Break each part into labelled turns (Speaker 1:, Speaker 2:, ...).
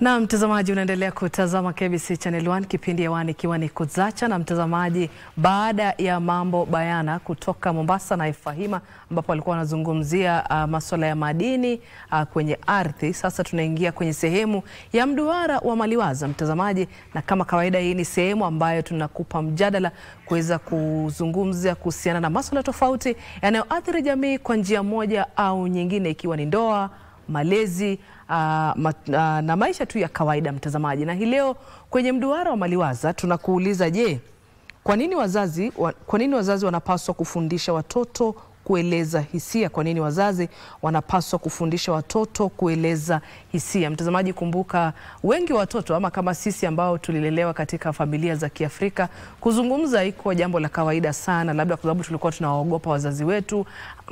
Speaker 1: Na mtazamaji, unaendelea kutazama KBC Channel 1, kipindi hewani ikiwa ni Kuzacha. Na mtazamaji, baada ya mambo bayana kutoka Mombasa na Fahima ambapo walikuwa wanazungumzia masuala ya madini kwenye ardhi, sasa tunaingia kwenye sehemu ya mduara wa maliwaza mtazamaji, na kama kawaida hii ni sehemu ambayo tunakupa mjadala kuweza kuzungumzia kuhusiana na masuala tofauti yanayoathiri jamii kwa njia moja au nyingine, ikiwa ni ndoa, malezi na maisha tu ya kawaida mtazamaji. Na hii leo kwenye mduara wa maliwaza tunakuuliza, je, kwa nini wazazi wanapaswa kufundisha watoto kueleza hisia? Kwa nini wazazi wanapaswa kufundisha watoto kueleza hisia? Mtazamaji, kumbuka wengi wa watoto ama kama sisi ambao tulilelewa katika familia za Kiafrika, kuzungumza iko jambo la kawaida sana, labda kwa sababu tulikuwa tunawaogopa wazazi wetu,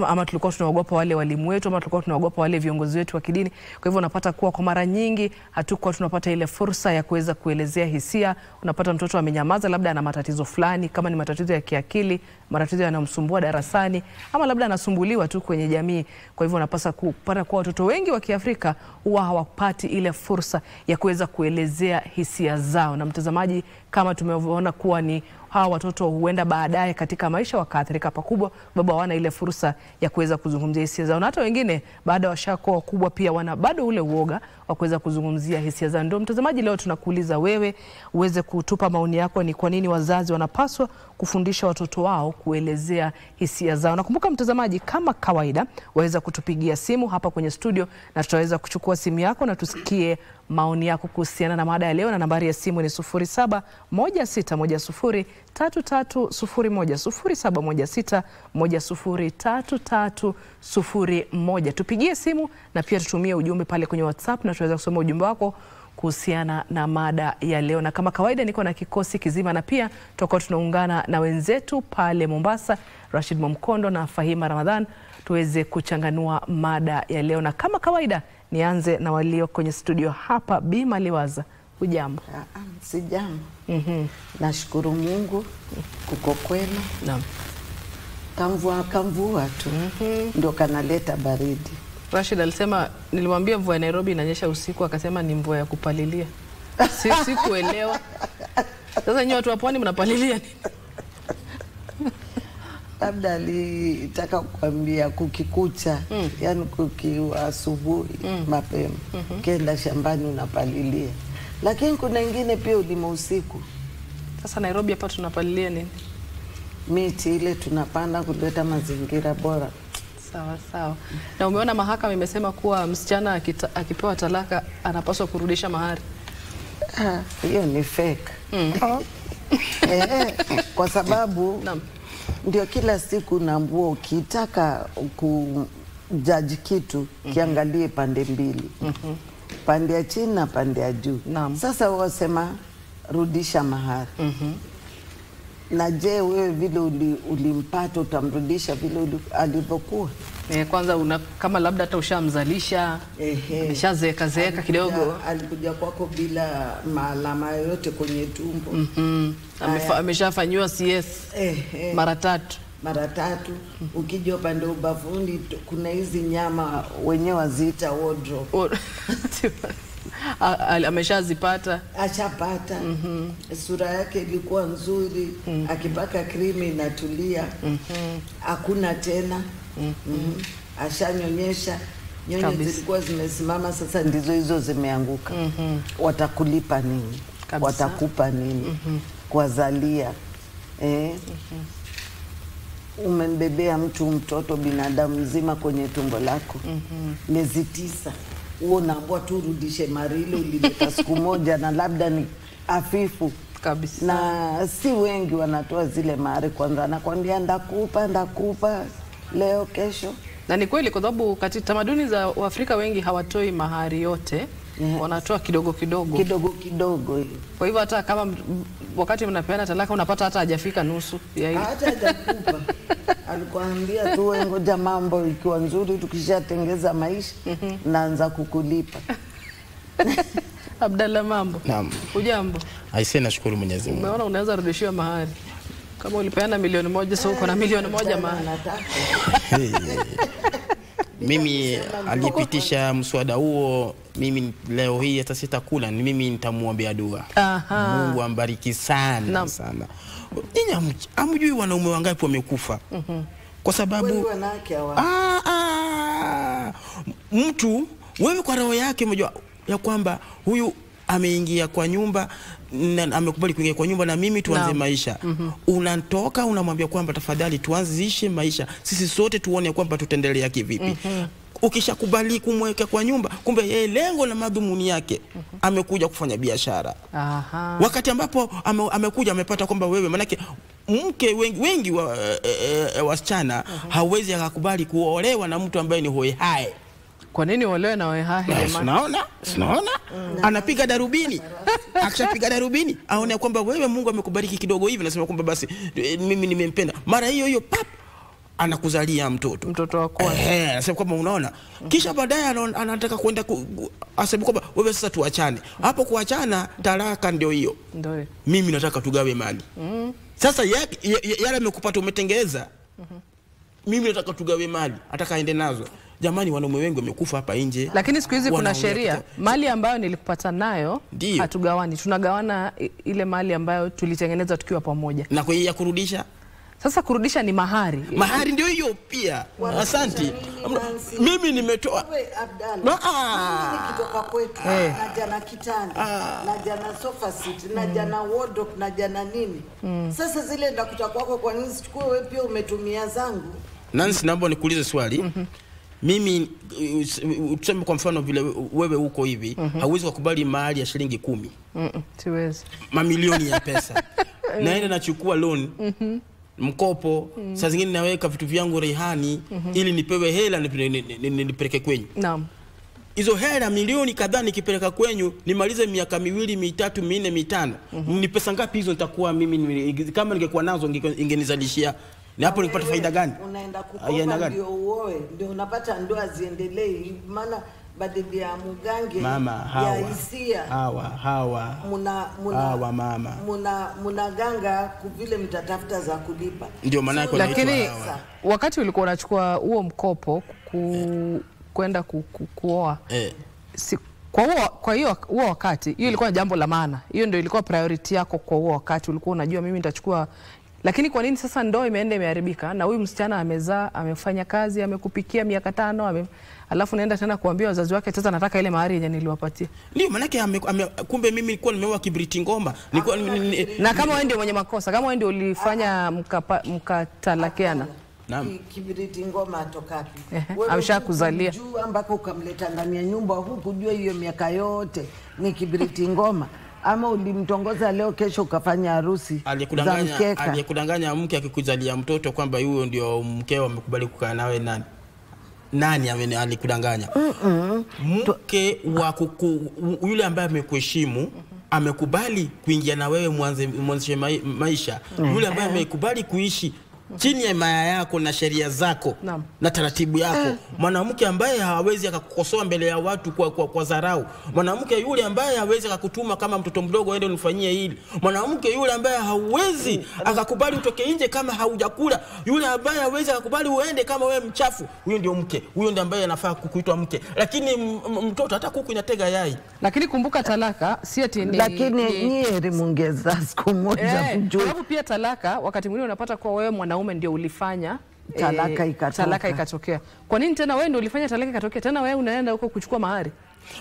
Speaker 1: ama tulikuwa tunaogopa wale walimu wetu, ama tulikuwa tunaogopa wale viongozi wetu wa kidini. Kwa hivyo unapata kuwa kwa mara nyingi hatukuwa tunapata ile fursa ya kuweza kuelezea hisia. Unapata mtoto amenyamaza, labda ana matatizo fulani, kama ni matatizo ya kiakili, matatizo yanayomsumbua darasani, ama labda anasumbuliwa tu kwenye jamii. Kwa hivyo unapasa kupata kuwa watoto wengi wa Kiafrika huwa hawapati ile fursa ya kuweza kuelezea hisia zao. Na mtazamaji, kama tumeona kuwa ni hawa watoto huenda baadaye katika maisha wakaathirika pakubwa, baba hawana ile fursa ya kuweza kuzungumzia hisia zao. Na hata wengine baada washakuwa wakubwa pia wana bado ule uoga wa kuweza kuzungumzia hisia zao. Ndio mtazamaji, leo tunakuuliza wewe uweze kutupa maoni yako, ni kwa nini wazazi wanapaswa kufundisha watoto wao kuelezea hisia zao. Na kumbuka mtazamaji, kama kawaida waweza kutupigia simu hapa kwenye studio na tutaweza kuchukua simu yako na tusikie maoni yako kuhusiana na mada ya leo, na nambari ya simu ni 0716103301, 0716103301. Tupigie simu na pia tutumie ujumbe pale kwenye WhatsApp na tutaweza kusoma ujumbe wako kuhusiana na mada ya leo. Na kama kawaida niko na kikosi kizima, na pia tutakuwa tunaungana na wenzetu pale Mombasa, Rashid Mwamkondo na Fahima Ramadhan, tuweze kuchanganua mada ya leo. Na kama kawaida nianze na walio kwenye studio hapa. Bi Maliwaza, hujambo?
Speaker 2: Sijambo. Nashukuru Mungu kuko kwema.
Speaker 1: Naam.
Speaker 2: Kamvua tu ndio kanaleta baridi.
Speaker 1: Rashid alisema, nilimwambia mvua ya Nairobi inanyesha usiku, akasema ni mvua ya kupalilia. Sisi kuelewa. Sasa nyinyi watu wa pwani mnapalilia nini?
Speaker 2: Labda alitaka kukwambia kukikucha, yani kukiwa asubuhi mapema, kenda shambani unapalilia. Lakini kuna ingine pia ulima usiku.
Speaker 1: Sasa Nairobi hapa tunapalilia nini?
Speaker 2: Miti ile tunapanda kuleta mazingira bora.
Speaker 1: Sawa sawa. Na umeona mahakama imesema kuwa msichana akipewa talaka anapaswa kurudisha mahari.
Speaker 2: Hiyo ni fake. Kwa sababu ndio kila siku naambua ukitaka kujaji kitu kiangalie pande mbili. Pande ya chini na pande ya juu. Sasa wasema rudisha mahari. Na je, wewe vile ulimpata utamrudisha vile alivyokuwa?
Speaker 1: Kwanza kama labda hata ushamzalisha, ameshazeeka kidogo,
Speaker 2: alikuja kwako bila maalama yoyote kwenye tumbo.
Speaker 1: Ameshafanywa CS mara tatu. Ukija upande ubavuni kuna hizi nyama wenyewe waziita wardrobe. Ameshazipata, ashapata. Sura yake ilikuwa nzuri, akipaka krimi inatulia, hakuna tena. Ashanyonyesha, nyonyo zilikuwa zimesimama, sasa ndizo hizo zimeanguka. Watakulipa nini? Watakupa nini? Kuwazalia. Umembebea mtoto binadamu mzima kwenye tumbo lako miezi 9. Unaambua tu rudishe marilo ulileta siku moja, na labda ni afifu kabisa.
Speaker 2: Na si wengi wanatoa zile mahari kwanza, anakwambia ndakupa leo kesho. Na
Speaker 1: ni kweli, kwa sababu katika tamaduni za Waafrika wengi hawatoi mahari yote. Wanatoa kidogo kidogo. Kwa hivyo hata kama wakati mnapeana talaka unapata hata hajafika nusu ya ile.
Speaker 2: Hata hajakupa. Alikwambia tu ngoja mambo ikiwa nzuri, tukishatengeza maisha naanza kukulipa.
Speaker 1: Abdalla, mambo?
Speaker 3: Naam.
Speaker 1: Hujambo?
Speaker 3: Aisee, nashukuru Mwenyezi Mungu.
Speaker 1: Umeona unaweza rudishiwa mahari. Kama ulipeana milioni 1 sasa uko na milioni 1 mahari.
Speaker 3: Mimi alipitisha mswada huo, mimi leo hii hata sitakula, ni mimi nitamuombea dua. Mungu ambariki sana sana. Nyinyi hamjui wanaume wangapi wamekufa? Kwa sababu mtu wewe kwa roho yake unajua ya kwamba huyu ameingia kwa nyumba na amekubali kuingia kwa nyumba na mimi tuanze maisha. Unatoka unamwambia kwamba tafadhali tuanzishe maisha. Sisi sote tuone kwamba tutaendelea kivipi. Ukishakubali kumweka kwa nyumba, kumbe yeye lengo na madhumuni yake amekuja kufanya biashara. Wakati ambapo amekuja amepata kwamba wewe manake mke wengi wa wasichana hawezi akakubali kuolewa na mtu ambaye ni hohehae.
Speaker 1: Kwa nini olewe na hohehae?
Speaker 3: Sinaona anapiga darubini. Akishapiga darubini aone kwamba wewe Mungu amekubariki kidogo hivi, nasema kwamba basi mimi nimempenda. Mara hiyo pap anakuzalia mtoto wako. Anasema kwamba unaona. Kisha baadaye anataka kwenda asema kwamba wewe sasa tuachane. Hapo kuachana talaka ndio hiyo.
Speaker 1: Ndio.
Speaker 3: Mimi nataka tugawe mali. Sasa yale amekupata umetengeza. Mimi nataka tugawe mali, ataka aende nazo. Jamani, wanaume wengi wamekufa hapa nje.
Speaker 1: Lakini siku hizi kuna sheria, mali ambayo nilipata nayo hatugawani. Tunagawana ile mali ambayo tulitengeneza tukiwa pamoja.
Speaker 3: Na kwa hiyo ya kurudisha?
Speaker 1: Sasa kurudisha ni mahari.
Speaker 3: Mahari ndio hiyo pia. Asante. Mimi nimetoa.
Speaker 2: Nikitoka kwetu, na jana kitanda, na jana sofa seat, na jana wardrobe, na jana nini. Sasa zile ndakuta kwako, kwa nini sichukue wewe pia umetumia zangu?
Speaker 3: Nancy, naomba nikuulize swali. Mimi tuseme kwa mfano vile wewe uko hivi, hauwezi kukubali mahali ya shilingi 10.
Speaker 1: Siwezi.
Speaker 3: Mamilioni ya pesa. Naenda nachukua loan. Mkopo, saa zingine naweka vitu vyangu rehani ili nipewe hela nipeleke kwenyu.
Speaker 1: Naam.
Speaker 3: Hizo hela milioni kadhaa nikipeleka kwenyu nimalize miaka 2, 3, 4, 5. Ni pesa ngapi hizo nitakuwa mimi kama ningekuwa nazo ingenizalishia? Ni hapo ningepata faida gani?
Speaker 2: Unaenda kukopa ndio uoe, ndio unapata ndoa ziendelee. Maana badili ya Mugange ya hisia
Speaker 3: hawa
Speaker 2: muna ganga kuvile mtatafuta za kulipa.
Speaker 3: Ndio maana yako.
Speaker 1: Lakini wakati ulikuwa unachukua huo mkopo kwenda kuoa, kwa hiyo huo wakati hiyo ilikuwa jambo la maana. Hiyo ndio ilikuwa priority yako kwa huo wakati, ulikuwa unajua mimi nitachukua. Lakini kwa nini sasa ndoa imeenda imeharibika na huyu msichana amezaa, amefanya kazi, amekupikia miaka 5, alafu naenda tena kuambia wazazi wake sasa nataka ile mahari yenye niliwapatia?
Speaker 3: Ndio maana yake kumbe mimi nilikuwa nimeoa kibiriti ngoma.
Speaker 1: Na kama wewe ndio mwenye makosa, kama wewe ndio ulifanya mkatalakiana.
Speaker 3: Naam.
Speaker 2: Kibiriti ngoma atokapi?
Speaker 1: Ameshakuzalia.
Speaker 2: Juu ambako ukamleta ndani ya nyumba huku jua hiyo miaka yote ni kibiriti ngoma. Ama ulimtongoza leo kesho ukafanya harusi za mkeka.
Speaker 3: Aliyekudanganya mke akikuzalia mtoto kwamba huyo ndio mkeo amekubali kukaa nawe nani? Nani alikudanganya? Mke wa yule ambaye amekuheshimu, amekubali kuingia na wewe mwanze maisha. Yule ambaye amekubali kuishi chini ya maya yako na sheria zako na taratibu yako. Mwanamke ambaye hawezi akakukosoa mbele ya watu kwa dharau. Mwanamke yule ambaye hawezi akakutuma kama mtoto mdogo aende unifanyie hili. Mwanamke yule ambaye hawezi akakubali utoke nje kama haujakula. Yule ambaye hawezi akakubali uende kama wewe mchafu. Huyo ndio mke. Huyo ndio ambaye anafaa kuitwa mke. Lakini mtoto hata kuku inatega yai.
Speaker 1: Lakini kumbuka talaka si ati ni,
Speaker 2: lakini nyie mungeza siku moja kujua.
Speaker 1: Sababu pia talaka wakati mwingine unapata kwa wewe mwanaume ndio ulifanya
Speaker 2: talaka
Speaker 1: ikatokea. Kwa nini tena wewe ndio ulifanya talaka ikatokea? Tena wewe unaenda huko kuchukua mahari?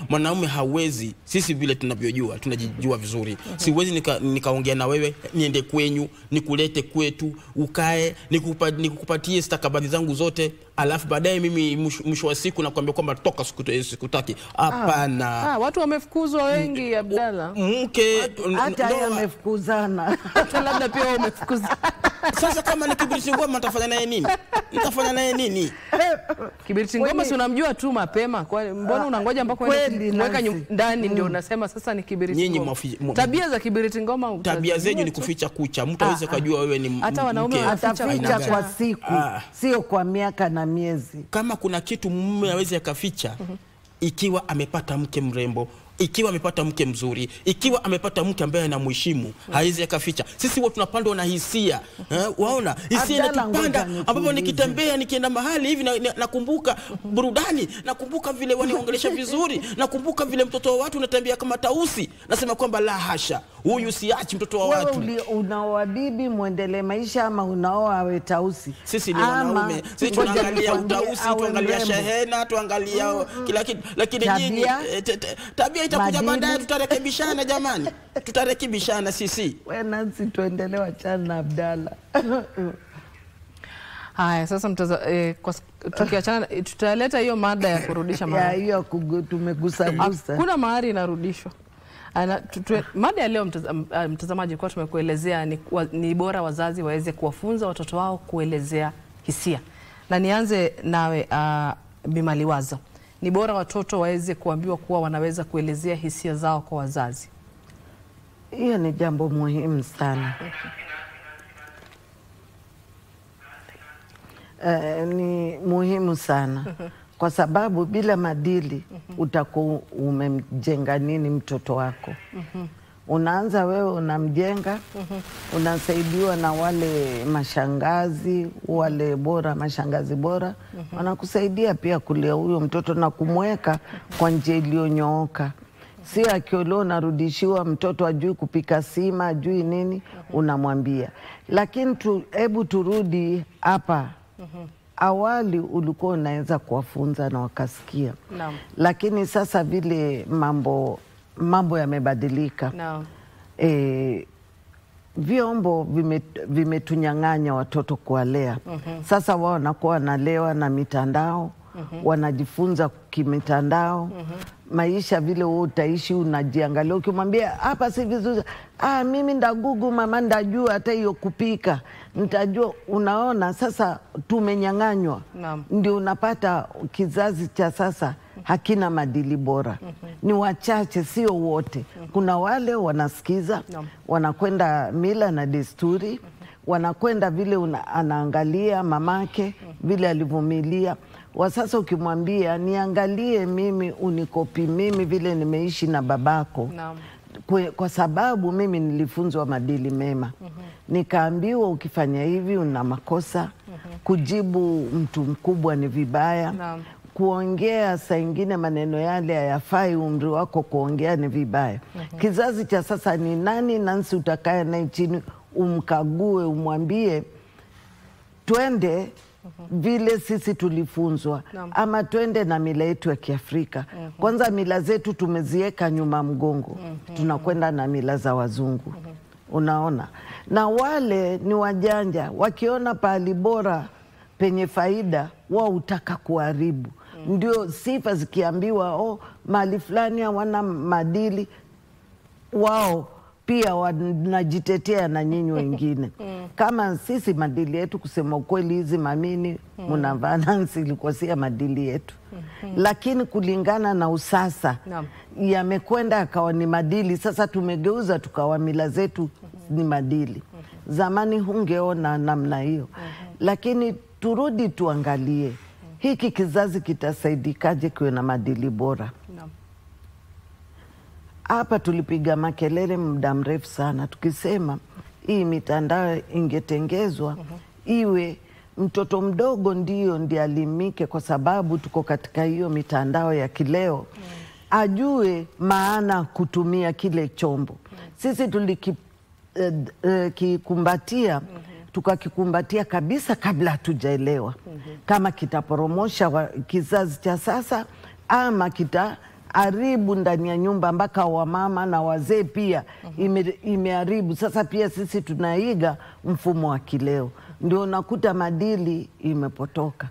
Speaker 3: Mwanaume hawezi, sisi vile tunavyojua, tunajijua vizuri. Siwezi nikaongea na wewe, niende kwenyu, nikulete kwetu, ukae, nikupatie stakabadhi zangu zote, alafu baadaye mimi mwisho wa siku nakwambia kwamba toka sikutaki. Hapana.
Speaker 1: Watu wamefukuzwa wengi, Abdalla.
Speaker 3: Mke
Speaker 2: hata yeye amefukuzana.
Speaker 1: Hata labda pia umefukuzana.
Speaker 3: Sasa kama ni kibiriti ngoma nitafanya naye nini? Nitafanya naye nini?
Speaker 1: Kibiriti ngoma si unamjua tu mapema. Mbona unangoja mpaka mweka ndani ndio unasema sasa ni kibiriti ngoma? Tabia za kibiriti ngoma,
Speaker 3: tabia zenyu ni kuficha kucha. Mtu hawezi kujua wewe ni mke.
Speaker 1: Hata wanaume
Speaker 2: ataficha kwa siku, sio kwa miaka na miezi.
Speaker 3: Kama kuna kitu mume hawezi akaficha, ikiwa amepata mke mrembo, ikiwa amepata mke mzuri, ikiwa amepata mke ambaye anamheshimu, haizi akaficha. Sisi wote tunapandwa na hisia. Waona? Hisia inatupanda ambapo nikitembea nikienda mahali hivi nakumbuka burudani, nakumbuka vile waniongelesha vizuri, nakumbuka vile mtoto wa watu unatembea kama tausi. Nasema kwamba la hasha, huyu siachi mtoto wa watu.
Speaker 2: Wewe unaoa bibi muendelee maisha ama unaoa awe tausi?
Speaker 3: Sisi ni wanaume. Sisi tunaangalia utausi, tuangalia shehena, tuangalia kila kitu. Lakini nyinyi tabia itakuja baadaye, tutarekebishana jamani. Tutarekebishana sisi.
Speaker 2: Wewe Nancy, tuendelee, wachana na Abdalla.
Speaker 1: Haya, sasa tukiachana tutaleta hiyo mada ya kurudisha mahari.
Speaker 2: Hiyo tumegusa.
Speaker 1: Kuna mahari inarudishwa. Mada ya leo mtazamaji, kwa tumekuelezea ni bora wazazi waweze kuwafunza watoto wao kuelezea hisia. Na nianze nawe Bimaliwaza. Ni bora watoto waweze kuambiwa kuwa wanaweza kuelezea hisia zao kwa wazazi.
Speaker 2: Hiyo ni jambo muhimu sana. Ni muhimu sana kwa sababu bila madili utakuwa umemjenga nini mtoto wako? Unaanza wewe unamjenga, unasaidiwa na wale mashangazi, wale bora, mashangazi bora, wanakusaidia pia kulea huyo mtoto na kumweka kwa njia iliyonyooka. Si akioleo unarudishiwa mtoto ajui kupika sima, ajui nini, unamwambia. Lakini hebu turudi hapa. Awali ulikuwa unaweza kuwafunza na wakasikia.
Speaker 1: Naam.
Speaker 2: Lakini sasa vile mambo yamebadilika.
Speaker 1: Naam.
Speaker 2: Vyombo vimetunyang'anya watoto kuwalea. Sasa wao wanakuwa wanalewa na mitandao. Wanajifunza kimitandao. Maisha vile wewe utaishi unajiangalia, ukimwambia hapa si vizuri, mimi ndagugu mama, ndajua hata hiyo kupika nitajua. Unaona, sasa tumenyang'anywa. Ndio unapata kizazi cha sasa hakina madili bora. Ni wachache, sio wote. Kuna wale wanasikiza, wanakwenda mila na desturi, wanakwenda vile anaangalia mamake vile alivumilia. Wa sasa ukimwambia niangalie mimi, unikopi mimi vile nimeishi na babako. Kwa sababu mimi nilifunzwa madili mema. Nikaambiwa ukifanya hivi una makosa. Kujibu mtu mkubwa ni vibaya. Kuongea saa ingine maneno yale hayafai, umri wako kuongea ni vibaya. Kizazi cha sasa ni nani Nancy utakaya naye chini umkague, umwambie twende vile sisi tulifunzwa, ama twende na mila yetu ya Kiafrika. Kwanza mila zetu tumezieka nyuma mgongo. Tunakwenda na mila za wazungu. Unaona? Na wale ni wajanja, wakiona pahali bora penye faida wao utaka kuharibu. Ndio sifa zikiambiwa mahali fulani hawana madili, wao pia wanajitetea na nyinyi wengine. Kama sisi madili yetu, kusema ukweli, hizi mamini mnavaa Nancy ilikuwa si madili yetu. Lakini kulingana na usasa yamekwenda akawa ni madili. Sasa tumegeuza tukawa mila zetu ni madili. Zamani hungeona namna hiyo. Lakini turudi tuangalie hiki kizazi kitasaidikaje kiwe na madili bora. Hapa tulipiga makelele muda mrefu sana tukisema hii mitandao ingetengezwa iwe mtoto mdogo ndiye alimike, kwa sababu tuko katika hiyo mitandao ya kileo. Ajue maana kutumia kile chombo. Sisi tulikikumbatia, tukakikumbatia kabisa kabla hatujaelewa kama kitaporomosha kizazi cha sasa ama haribu ndani ya nyumba mpaka wamama na wazee pia imeharibu. Sasa pia sisi tunaiga mfumo wa kileo, ndio unakuta madili imepotoka.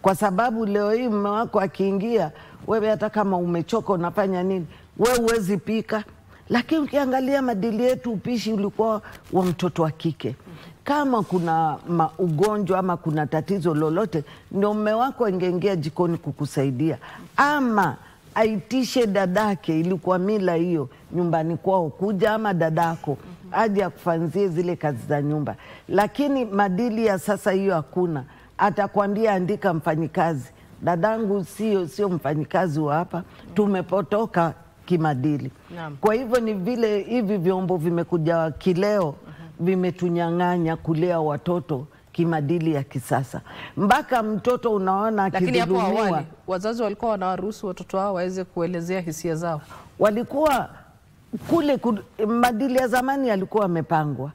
Speaker 2: Kwa sababu leo hii mume wako akiingia, wewe hata kama umechoka unafanya nini? Wewe huwezi pika. Lakini ukiangalia madili yetu, upishi ulikuwa wa mtoto wa kike. Kama kuna ugonjwa ama kuna tatizo lolote, ndio mume wako angeingia jikoni kukusaidia, ama aitishe dadake. Ilikuwa mila hiyo nyumbani kwao, kuja ama dadako aje akufanzie zile kazi za nyumba. Lakini madili ya sasa hiyo hakuna. Atakwambia andika mfanyikazi. Dadangu sio mfanyikazi wa hapa. Tumepotoka kimadili.
Speaker 1: Naam.
Speaker 2: Kwa hivyo ni vile hivi vyombo vimekuja kileo, vimetunyang'anya kulea watoto kimadili ya kisasa. Mpaka mtoto unaona
Speaker 1: Lakini hapo
Speaker 2: akidhulumiwa.
Speaker 1: awali wazazi walikuwa wanawaruhusu watoto wao waweze kuelezea hisia zao.
Speaker 2: Walikuwa kule madili ya zamani yalikuwa yamepangwa.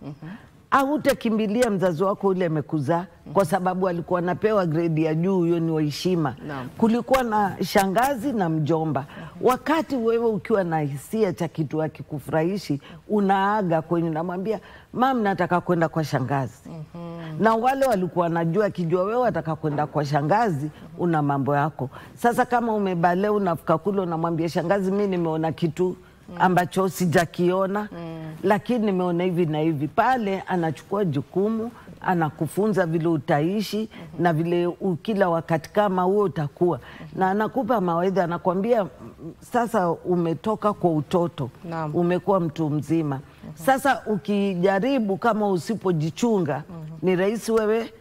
Speaker 2: Hautakimbilia mzazi wako ule amekuzaa kwa sababu alikuwa anapewa grade ya juu, hiyo ni waheshima.
Speaker 1: Naam.
Speaker 2: Kulikuwa na shangazi na mjomba. Wakati wewe ukiwa na hisia cha kitu hakikufurahishi, unaaga kwenye namwambia mam, nataka kwenda kwa shangazi. Na wale walikuwa najua, kijua wewe wataka kwenda kwa shangazi, una mambo yako. Sasa kama umebale unafika kule unamwambia shangazi, mimi nimeona kitu ambacho sijakiona, lakini nimeona hivi na hivi. Pale anachukua jukumu, anakufunza vile utaishi na vile kila wakati kama huo utakuwa. Na anakupa mawaidha, anakwambia sasa umetoka kwa utoto,
Speaker 1: Naam.
Speaker 2: umekuwa mtu mzima. Sasa ukijaribu kama usipojichunga, ni rahisi wewe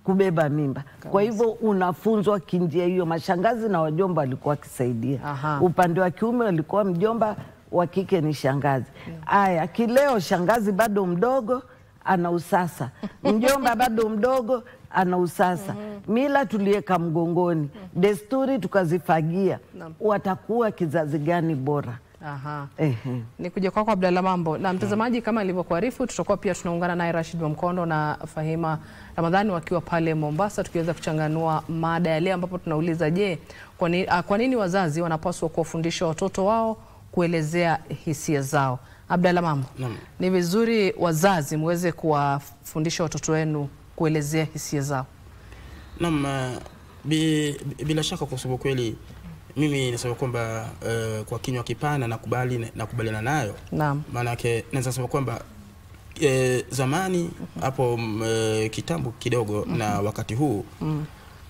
Speaker 2: kubeba mimba. Kwa hivyo unafunzwa kinjia hiyo. Mashangazi na wajomba walikuwa wakisaidia.
Speaker 1: Aha.
Speaker 2: Upande wa kiume walikuwa mjomba, wa kike ni shangazi. Aya, kileo shangazi bado mdogo ana usasa, mjomba bado mdogo ana usasa. Mila tulieka mgongoni, desturi tukazifagia.
Speaker 1: Naam.
Speaker 2: Watakuwa kizazi gani bora?
Speaker 1: Aha.
Speaker 2: Ehe.
Speaker 1: Ni kuja kwako Abdalla Mambo. Na mtazamaji, kama ilivyokuarifu, tutakuwa pia tunaungana naye Rashid Mwamkondo na Fahima Ramadhani wakiwa pale Mombasa, tukiweza kuchanganua mada ya leo, ambapo tunauliza, je, kwa nini wazazi wanapaswa kuwafundisha watoto wao kuelezea hisia zao? Abdalla Mambo.
Speaker 3: Naam.
Speaker 1: Ni vizuri wazazi muweze kuwafundisha watoto wenu kuelezea hisia zao?
Speaker 3: Naam, bila shaka, kwa sababu kweli mimi nasema kwamba kwa kinywa kipana nakubaliana nayo.
Speaker 1: Naam.
Speaker 3: Maana yake naweza sema kwamba zamani hapo kitambo kidogo na wakati huu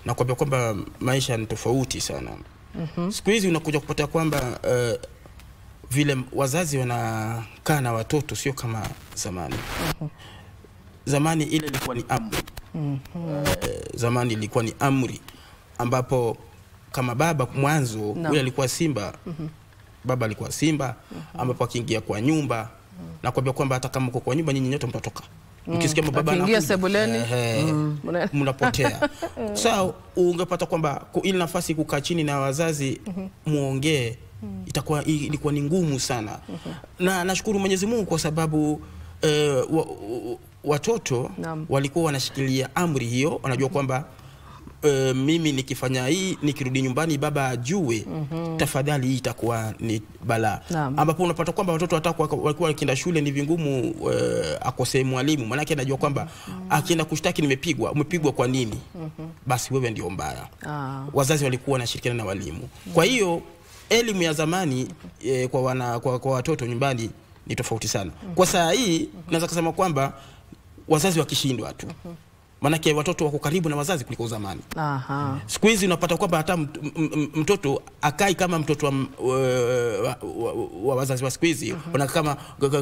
Speaker 3: nakwambia kwamba maisha ni tofauti sana. Siku hizi unakuja kupata kwamba vile wazazi wanakaa na watoto sio kama zamani. Zamani ile ilikuwa ni amri. Zamani ilikuwa ni amri ambapo kama baba mwanzo yule alikuwa simba. Baba alikuwa simba ambapo akiingia kwa nyumba na kuambia kwamba hata kama uko kwa nyumba nyinyi nyote mtatoka. Ukisikia baba
Speaker 1: anaingia sebuleni
Speaker 3: mnapotea. Sasa ungepata kwamba ile nafasi kukaa chini na wazazi muongee ilikuwa ni ngumu sana. Na nashukuru Mwenyezi Mungu kwa sababu watoto walikuwa wanashikilia amri hiyo, wanajua kwamba mimi nikifanya hii nikirudi nyumbani baba ajue, tafadhali hii itakuwa ni balaa. Ambapo unapata kwamba watoto walikuwa wakienda shule ni vingumu akose mwalimu, maana yake anajua kwamba akienda kushtaki umepigwa kwa nini? Basi wewe ndio mbaya. Wazazi walikuwa wanashirikiana na walimu. Kwa hiyo elimu ya zamani kwa watoto nyumbani ni tofauti sana. Kwa saa hii naweza kusema kwamba wazazi wakishindwa tu. Manake watoto wako karibu na wazazi kuliko zamani. Siku hizi unapata kwamba hata mtoto akai kama mtoto wa wazazi wa siku hizi,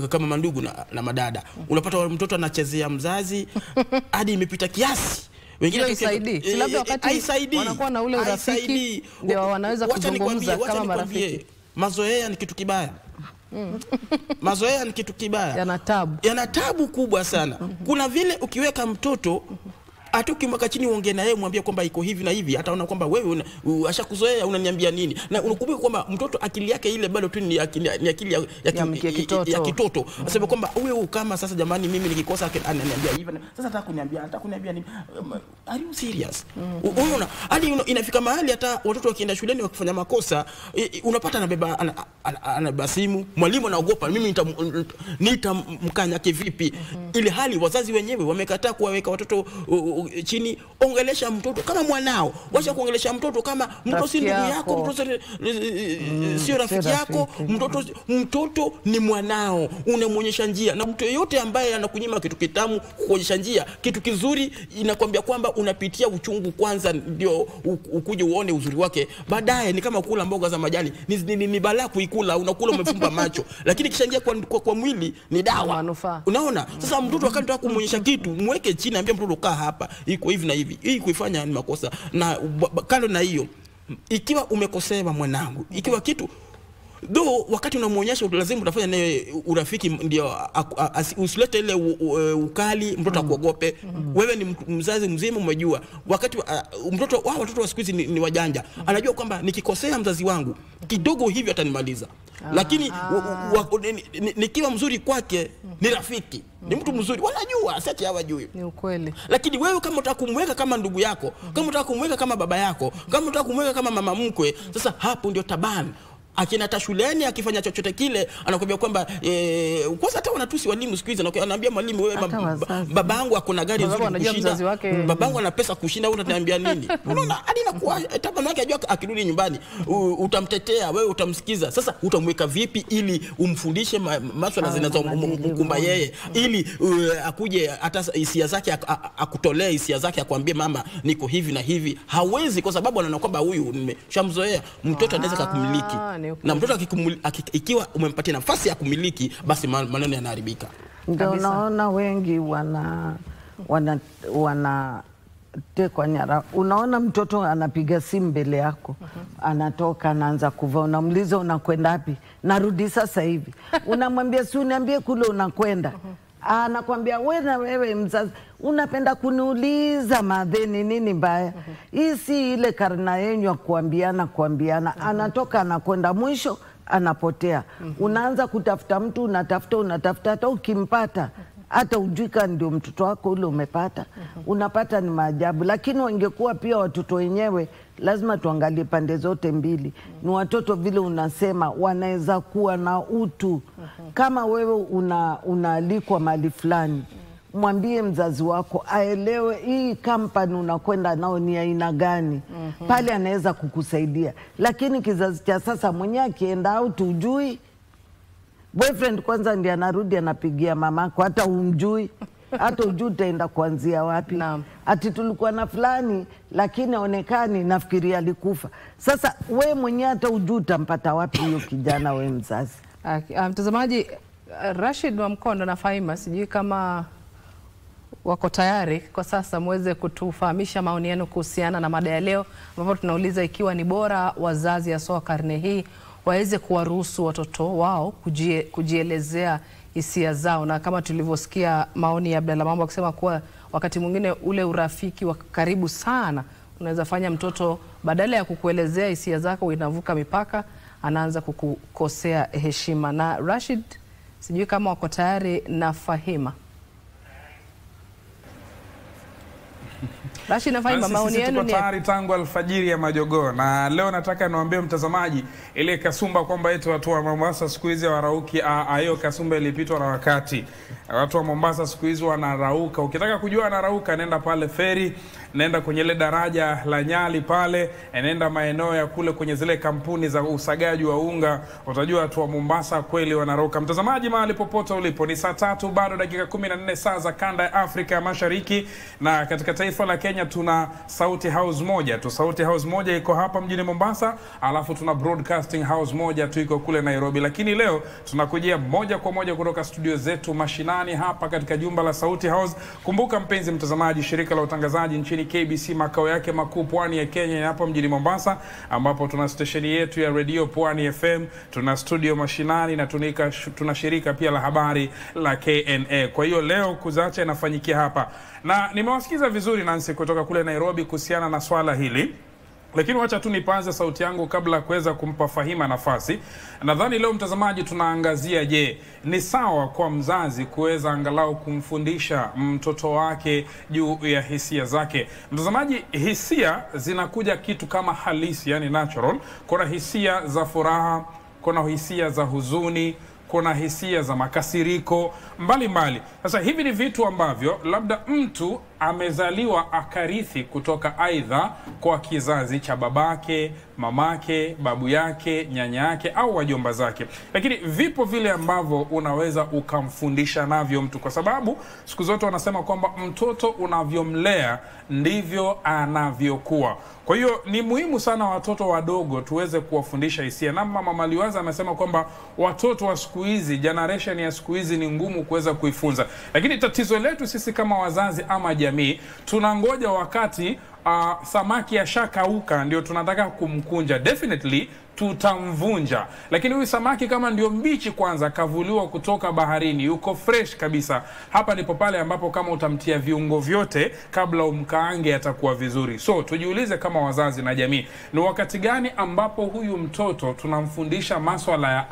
Speaker 3: kama mandugu na madada. Unapata mtoto anachezea mzazi hadi imepita kiasi. Wengine
Speaker 1: haisaidii. Labda wakati wanakuwa na ule urafiki ndio wanaweza kuzungumza kama marafiki.
Speaker 3: Mazoea ni kitu kibaya. Mazoea ni kitu kibaya. Yana tabu kubwa sana. Kuna vile ukiweka mtoto ukimweka chini uongee na yeye mwambie kwamba iko hivi na hivi, ataona kwamba wewe ashakuzoea, unaniambia nini? Na unakumbuka kwamba mtoto akili yake ile bado tu ni akili ya kitoto. Asema kwamba wewe kama sasa, jamani, mimi nikikosa ananiambia hivi, sasa nataka kuniambia nini? Are you serious? Unaona, hadi inafika mahali hata watoto wakienda shuleni wakifanya makosa, unapata anabeba simu, mwalimu anaogopa, mimi nitamkanya kivipi? Ile hali wazazi wenyewe wamekataa kuwaweka watoto chini. Ongelesha mtoto kama mwanao, wacha kuongelesha mtoto kama mtoto si ndugu yako, mtoto sio rafiki yako. Mtoto ni mwanao, unamwonyesha njia. Na mtu yeyote ambaye anakunyima kitu kitamu kuonyesha njia, kitu kizuri, inakwambia kwamba unapitia uchungu kwanza ndio ukuje uone uzuri wake baadaye. Ni kama kula mboga za majani, ni balaa kuikula, unakula umefumba macho, lakini kishaingia kwa mwili ni dawa. Unaona? Sasa mtoto wakati unataka kumuonyesha kitu, mweke chini, ambia mtoto kaa hapa, iko hivi na hivi. Hii kuifanya ni makosa. Na kando na hiyo, ikiwa umekosewa mwanangu, ikiwa kitu Though wakati unamuonyesha lazima utafanya naye urafiki, ndio usilete ile ukali mtoto akuogope. Wewe ni mzazi mzima, umejua wakati mtoto watoto wa siku hizi ni wajanja. Anajua kwamba nikikosea mzazi wangu kidogo hivi atanimaliza. Lakini nikiwa mzuri kwake ni rafiki, ni mtu mzuri, wanajua sasa hawajui.
Speaker 1: Ni ukweli.
Speaker 3: Lakini wewe kama unataka kumweka kama ndugu yako, kama unataka kumweka kama baba yako, kama unataka kumweka kama mama mkwe, sasa hapo ndio tabani. Akina hata shuleni akifanya chochote kile anakuambia kwamba kwanza hata wanatusi walimu siku hizi, anaambia mwalimu, wewe babangu akona gari nzuri kushinda, babangu ana pesa kushinda, wewe unaniambia nini? Unaona hadi inakuwa tabani yake, ajua akirudi nyumbani utamtetea, wewe utamsikiza. Sasa utamweka vipi ili umfundishe masuala zinazomkumba yeye, ili akuje hata hisia zake akutolee hisia zake, akwambie mama niko hivi na hivi? Hawezi, kwa sababu anaona kwamba huyu nimeshamzoea. Mtoto anaweza kukumiliki. Na mtoto ikiwa umempatia nafasi ya kumiliki, basi maneno yanaharibika.
Speaker 2: Ndio unaona wengi wana tekwa nyara. Unaona mtoto anapiga simu mbele yako, anatoka anaanza kuvaa, unamuuliza unakwenda wapi? Narudi sasa hivi. Unamwambia si uniambie kule unakwenda. Anakwambia wewe mzazi unapenda kuniuliza madheni nini mbaya. Hii si ile karna yenyu kuambiana. Anatoka anakwenda, mwisho anapotea. Unaanza kutafuta mtu, unatafuta hata ukimpata hata ujika ndio mtoto wako ule umepata. Unapata ni maajabu. Lakini wangekuwa pia watoto wenyewe, lazima tuangalie pande zote mbili. Ni watoto vile unasema wanaweza kuwa na utu. Kama wewe unaalikwa mahali fulani, mwambie mzazi wako aelewe hii kampani unakwenda nao ni aina gani. Pale anaweza kukusaidia. Lakini kizazi cha sasa mwenye akienda out ujui, boyfriend kwanza ndiye anarudi anapigia mamako, hata umjui. Hata ujui utaenda kuanzia wapi. Ati tulikuwa na fulani lakini aonekani, nafikiri alikufa. Sasa we mwenyewe hata ujui utampata wapi huyo kijana, we mzazi.
Speaker 1: Mtazamaji, Rashid wa Mkondo na Fahima, sijui kama wako tayari kwa sasa muweze kutufahamisha maoni yenu kuhusiana na mada ya leo, ambapo tunauliza ikiwa ni bora wazazi hasa karne hii waweze kuwaruhusu watoto wao kujielezea hisia zao. Na kama tulivyosikia maoni ya Abdalla Mambo akisema kuwa wakati mwingine ule urafiki wa karibu sana unaweza fanya mtoto badala ya kukuelezea hisia zako inavuka mipaka, anaanza kukukosea heshima. Na Rashid, sijui kama wako tayari na Fahima. Rashid na Fahima, maoni yenu ni
Speaker 4: tayari tangu alfajiri ya majogoo. Na leo nataka niwaambie mtazamaji, ile kasumba kwamba eti watu wa Mombasa siku hizi warauki, hiyo kasumba ilipitwa na wakati. Watu wa Mombasa siku hizi wanarauka. Ukitaka kujua anarauka, nenda pale feri, nenda kwenye ile daraja la Nyali pale, nenda maeneo ya kule kwenye zile kampuni za usagaji wa unga, utajua watu wa Mombasa kweli wanarauka. Mtazamaji, mahali popote ulipo, ni saa 3 bado dakika 14 saa za kanda ya Afrika Mashariki, na katika taifa la Kenya tuna Sauti House moja tu. Sauti House moja iko hapa mjini Mombasa, alafu tuna Broadcasting House moja tu iko kule Nairobi. Lakini leo tunakujia moja kwa moja kutoka studio zetu mashinani hapa katika jumba la Sauti House. Kumbuka mpenzi mtazamaji, shirika la utangazaji nchini KBC makao yake makuu pwani ya Kenya hapa mjini Mombasa, ambapo tuna stesheni yetu ya radio Pwani FM, tuna studio mashinani na tuna shirika pia la habari la KNA. Kwa hiyo leo kuzacha inafanyikia hapa. Na nimewasikiza vizuri Nancy kutoka kule Nairobi kuhusiana na swala hili. Lakini wacha tu nipaze sauti yangu kabla kuweza kumpa Fahima nafasi. Nadhani leo mtazamaji tunaangazia, je, ni sawa kwa mzazi kuweza angalau kumfundisha mtoto wake juu ya hisia zake? Mtazamaji, hisia zinakuja kitu kama halisi, yani natural. Kuna hisia za furaha, kuna hisia za huzuni, kuna hisia za makasiriko mbalimbali. Sasa hivi ni vitu ambavyo labda mtu amezaliwa akarithi kutoka aidha kwa kizazi cha babake, mamake, babu yake, nyanya yake au wajomba zake. Lakini vipo vile ambavyo unaweza ukamfundisha navyo mtu, kwa sababu siku zote wanasema kwamba mtoto unavyomlea ndivyo anavyokuwa. Kwa hiyo ni muhimu sana watoto wadogo tuweze kuwafundisha hisia. Na Mama Maliwaza amesema kwamba watoto wa siku hizi, generation ya siku hizi ni ngumu kuweza kuifunza. Lakini tatizo letu sisi kama wazazi ama jamii, tunangoja wakati samaki ashakauka ndio tunataka kumkunja, definitely tutamvunja. Lakini huyu samaki kama ndio mbichi kwanza, kavuliwa kutoka baharini, yuko fresh kabisa, hapa ndipo pale ambapo kama utamtia viungo vyote kabla umkaange atakuwa vizuri. So tujiulize kama wazazi na jamii, ni wakati gani ambapo huyu mtoto tunamfundisha maswala ya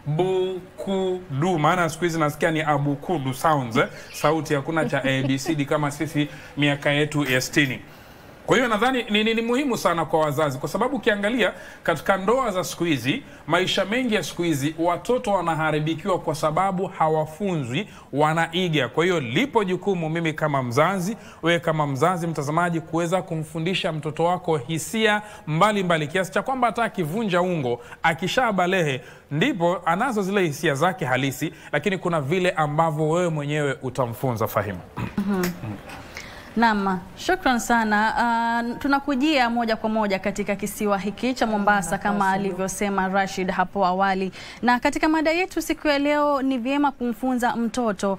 Speaker 4: abukudu? Maana siku hizi nasikia ni abukudu sounds, sauti hakuna cha ABCD kama sisi miaka yetu ya 60. Kwa hiyo nadhani ni muhimu sana kwa wazazi, kwa sababu ukiangalia katika ndoa za siku hizi, maisha mengi ya siku hizi, watoto wanaharibikiwa kwa sababu hawafunzwi, wanaiga. Kwa hiyo lipo jukumu mimi kama mzazi, wewe kama mzazi mtazamaji, kuweza kumfundisha mtoto wako hisia mbalimbali, kiasi cha kwamba hata akivunja ungo, akishabalehe, ndipo anazo zile hisia zake halisi, lakini kuna vile ambavyo wewe mwenyewe utamfunza. Fahimu.
Speaker 5: Naam, shukran sana. Tunakujia moja kwa moja katika kisiwa hiki cha Mombasa kama alivyosema Rashid hapo awali. Na katika mada yetu siku ya leo, ni vyema kumfunza mtoto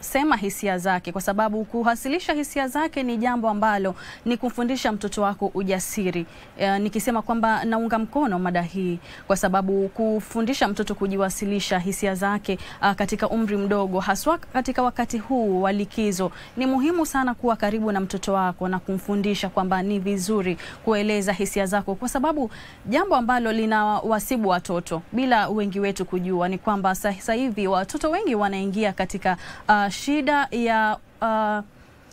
Speaker 5: sema hisia zake, kwa sababu kuhasilisha hisia zake ni jambo ambalo ni kumfundisha mtoto wako ujasiri. Nikisema kwamba naunga mkono mada hii, kwa sababu kufundisha mtoto kujiwasilisha hisia zake katika umri mdogo, haswa katika wakati huu wa likizo, ni muhimu sana kuwa karibu na mtoto wako na kumfundisha kwamba ni vizuri kueleza hisia zako, kwa sababu jambo ambalo linawasibu watoto bila wengi wetu kujua ni kwamba sasa hivi watoto wengi wanaingia katika shida ya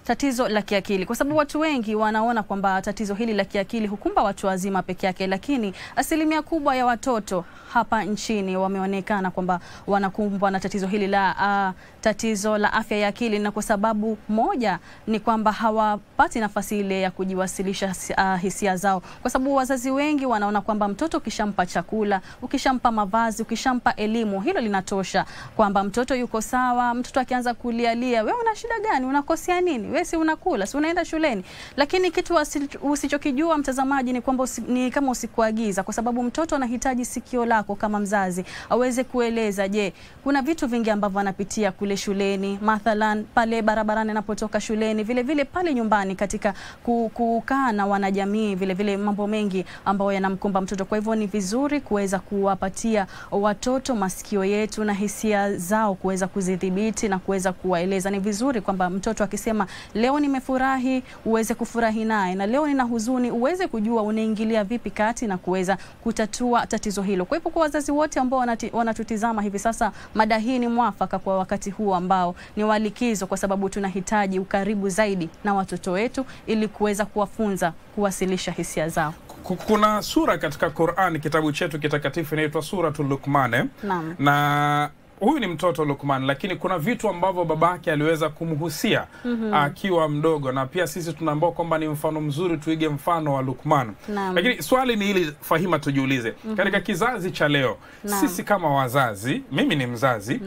Speaker 5: tatizo la kiakili, kwa sababu watu wengi wanaona kwamba tatizo hili la kiakili hukumba watu wazima peke yake, lakini asilimia kubwa ya watoto hapa nchini wameonekana kwamba wanakumbwa na tatizo hili la tatizo la afya ya akili, na kwa sababu moja ni kwamba hawapati nafasi ile ya kujiwasilisha hisia zao, kwa sababu wazazi wengi wanaona kwamba mtoto ukishampa chakula, ukishampa mavazi, ukishampa elimu, hilo linatosha, kwamba mtoto yuko sawa. Mtoto akianza kulialia, wewe una shida gani? Unakosea nini? Wewe si unakula, si unaenda shuleni? Lakini kitu usichokijua mtazamaji ni kwamba ni kama usikuagiza, kwa sababu mtoto anahitaji sikio lako kama mzazi aweze kueleza, je, kuna vitu vingi ambavyo anapitia kule shuleni, mathalan pale barabarani anapotoka shuleni, vile vile pale nyumbani katika kukaa na wanajamii, vile vile mambo mengi ambayo yanamkumba mtoto. Kwa hivyo ni vizuri kuweza kuwapatia watoto masikio yetu na hisia zao kuweza kuzidhibiti na kuweza kuwaeleza. Ni vizuri kwamba mtoto akisema leo nimefurahi uweze kufurahi naye, na leo nina huzuni uweze kujua unaingilia vipi kati na kuweza kutatua tatizo hilo. Kwa hivyo kwa wazazi wote ambao wanatutizama hivi sasa, mada hii ni mwafaka kwa wakati huu ambao ni walikizo, kwa sababu tunahitaji ukaribu zaidi na watoto wetu ili kuweza kuwafunza kuwasilisha hisia zao.
Speaker 4: Kuna sura katika Qur'an, kitabu chetu kitakatifu, inaitwa Suratul Luqman. Na huyu ni mtoto Luqman, lakini kuna vitu ambavyo babake aliweza kumhusia akiwa mdogo, na pia sisi tunaambiwa kwamba ni mfano mzuri, tuige mfano wa Luqman. Lakini swali ni hili Fahima, tujiulize, katika kizazi cha leo, sisi kama wazazi, mimi ni mzazi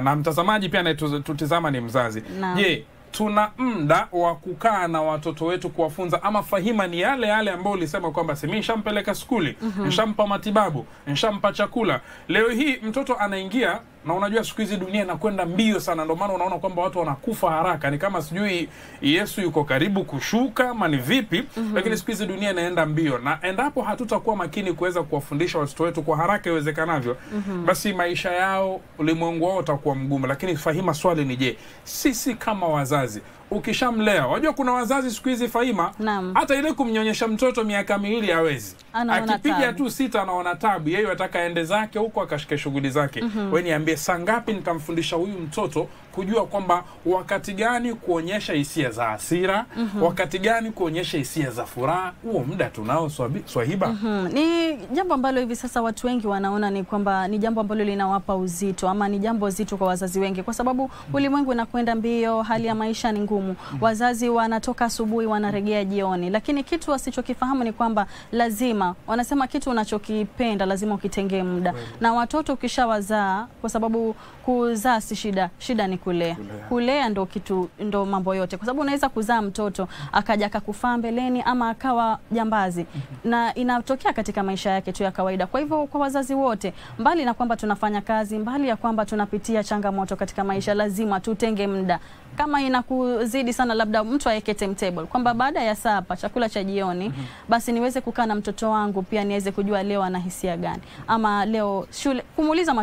Speaker 4: na mtazamaji pia anayetutizama ni mzazi, je, tuna muda wa kukaa na watoto wetu kuwafunza, ama Fahima ni yale ambayo ulisema kwamba mimi nishampeleka skuli, nishampa matibabu, nishampa chakula, leo hii mtoto anaingia, na unajua siku hizi dunia inakwenda mbio sana, ndio maana unaona kwamba watu wanakufa haraka, ni kama sijui Yesu yuko karibu kushuka ama ni vipi, lakini siku hizi dunia inaenda mbio, na endapo hatutakuwa makini kuweza kuwafundisha watoto wetu kwa haraka iwezekanavyo, basi maisha yao, ulimwengu wao utakuwa mgumu. Lakini Fahima, swali ni je, sisi kama wazazi ukishamlea, wajua kuna wazazi siku hizi Fahima, hata ile kumnyonyesha mtoto miaka 2 hawezi, akipiga tu 6 anaona tabu, yeye anataka aende zake huko akashike shughuli zake. Wewe niambie, saa ngapi nitamfundisha huyu mtoto kujua kwamba wakati gani kuonyesha hisia za hasira, wakati gani kuonyesha hisia za furaha? Huo muda tunao Swahiba.
Speaker 5: Ni jambo ambalo hivi sasa watu wengi wanaona ni kwamba ni jambo ambalo linawapa uzito, ama ni jambo zito kwa wazazi wengi, kwa sababu ulimwengu unakwenda mbio, hali ya maisha ni ngumu. Wazazi wanatoka asubuhi wanarejea jioni, lakini kitu wasichokifahamu ni kwamba lazima, wanasema kitu unachokipenda lazima ukitengee muda. Na watoto ukishawazaa, kwa sababu kuzaa si shida, shida ni kulea. Kulea ndo kitu, ndo mambo yote, kwa sababu unaweza kuzaa mtoto akaja akakufaa mbeleni ama akawa jambazi, na inatokea katika maisha yake tu ya kawaida. Kwa hivyo kwa wazazi wote, mbali na kwamba tunafanya kazi, mbali ya kwamba tunapitia changamoto katika maisha, lazima tutenge muda kama inakuzidi sana, labda mtu aweke timetable kwamba baada ya saa hapa chakula cha jioni basi niweze kukaa na mtoto wangu pia niweze kujua leo ana hisia gani, ama leo shule, kumuuliza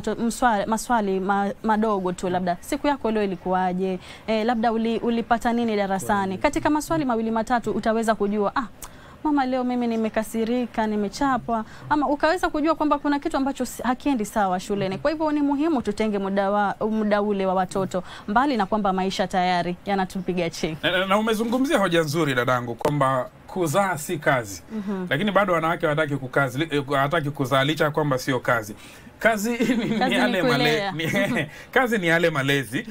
Speaker 5: maswali madogo tu, labda siku yako leo ilikuwaje, labda ulipata nini darasani. Katika maswali mawili matatu utaweza kujua mama leo mimi nimekasirika, nimechapwa, ama ukaweza kujua kwamba kuna kitu ambacho hakiendi sawa shuleni. Kwa hivyo ni muhimu tutenge muda ule wa watoto, mbali na kwamba maisha tayari yanatupiga cheki.
Speaker 4: Na umezungumzia hoja nzuri dadangu kwamba kuzaa si kazi. Lakini bado wanawake hawataki kuzaa licha kwamba sio kazi. Kazi ni yale malezi. Kazi ni yale malezi.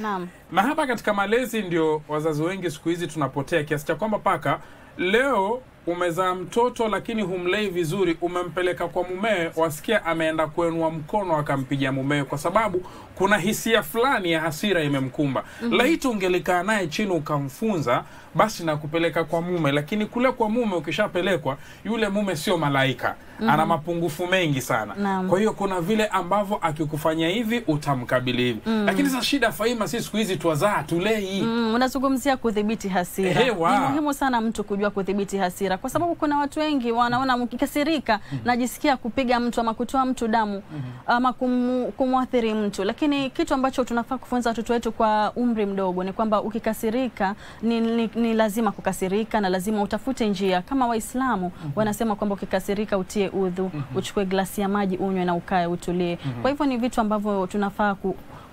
Speaker 4: Na hapa katika malezi ndio wazazi wengi siku hizi tunapotea kiasi cha kwamba paka leo umezaa mtoto lakini humlei vizuri, umempeleka kwa mumewe, wasikia ameenda kuenua mkono akampigia mumewe kwa sababu kuna hisia fulani ya hasira imemkumba. Laiti ungelikaa naye chini ukamfunza, basi na kupeleka kwa mume, lakini kule kwa mume ukishapelekwa, yule mume sio malaika. Ana mapungufu mengi sana. Kwa hiyo kuna vile ambavyo akikufanya hivi utamkabili hivi. Lakini sasa shida Fahima, sisi siku hizi tuwazaa tulei.
Speaker 5: Unazungumzia kudhibiti hasira. Ni muhimu sana mtu kujua kudhibiti hasira, kwa sababu kuna watu wengi wanaona mkikasirika najisikia kupiga mtu ama kutoa mtu damu ama kumwathiri mtu. Lakini kitu ambacho tunafaa kufunza watoto wetu kwa umri mdogo ni kwamba ukikasirika ni lazima kukasirika na lazima utafute njia. Kama Waislamu wanasema kwamba ukikasirika utie udhu, uchukue glasi ya maji unywe na ukae utulie. Kwa hivyo ni vitu ambavyo tunafaa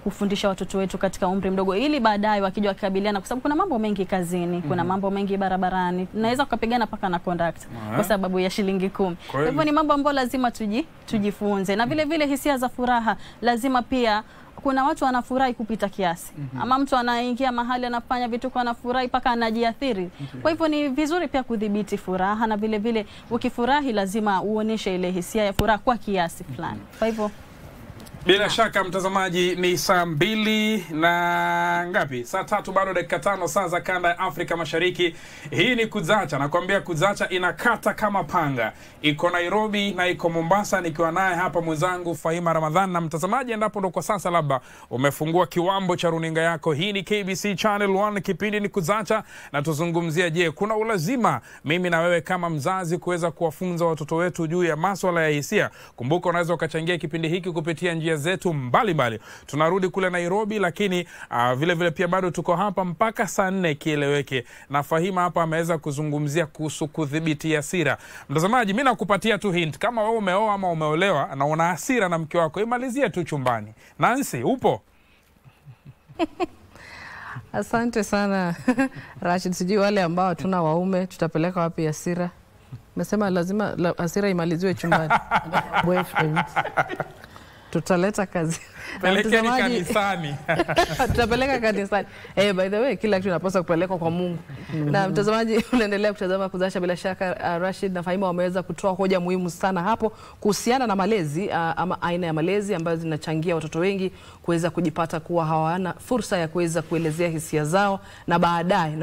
Speaker 5: kufundisha watoto wetu katika umri mdogo, ili baadaye wakija wakikabiliana, kwa sababu kuna mambo mengi kazini, kuna mambo mengi barabarani, naweza kupigana paka na conductor kwa sababu ya shilingi 10. Kwa hivyo ni mambo ambayo lazima tujifunze. Na vile vile hisia za furaha lazima pia. Kuna watu wanafurahi kupita kiasi. Ama mtu anaingia mahali anafanya vitu kwa anafurahi paka anajiathiri. Kwa hivyo ni vizuri pia kudhibiti furaha, na vile vile ukifurahi lazima uoneshe ile hisia ya furaha kwa kiasi fulani. Kwa hivyo
Speaker 4: bila shaka mtazamaji, ni saa 2 na ngapi? Saa 3 bado dakika 5 saa za kanda ya Afrika Mashariki. Hii ni Kuzacha. Nakwambia Kuzacha inakata kama panga. Iko Nairobi na iko Mombasa, nikiwa naye hapa mwenzangu Fahima Ramadhan. Na mtazamaji, endapo ndo kwa sasa labda umefungua kiwambo cha runinga yako, hii ni KBC Channel 1, kipindi ni Kuzacha, na tuzungumzia je, kuna ulazima mimi na wewe kama mzazi kuweza kuwafunza watoto wetu juu ya masuala ya hisia? Kumbuka unaweza ukachangia kipindi hiki kupitia njia zetu mbalimbali. Tunarudi kule Nairobi, lakini vile vile pia bado tuko hapa mpaka saa 4 kieleweke. Na Fahima hapa ameweza kuzungumzia kuhusu kudhibiti hasira. Mtazamaji, mimi nakupatia tu hint. Kama wewe umeoa ama umeolewa na una hasira na mke wako, imalizie tu chumbani. Nancy, upo?
Speaker 1: Asante sana Rashid. Sijui wale ambao tuna waume tutapeleka wapi hasira? Mesema lazima hasira imaliziwe chumbani. Boyfriend. Tutaleta kazi.
Speaker 4: Pelekeni kanisani.
Speaker 1: Tutapeleka kanisani. By the way, kila kitu inapaswa kupelekwa kwa Mungu. Na mtazamaji, unaendelea kutazama Kuzacha. Bila shaka Rashid na Fahima wameweza kutoa hoja muhimu sana hapo kuhusiana na malezi ama aina ya malezi ambazo zinachangia watoto wengi kuweza kujipata kuwa hawana fursa ya kuweza kuelezea hisia zao, na baadaye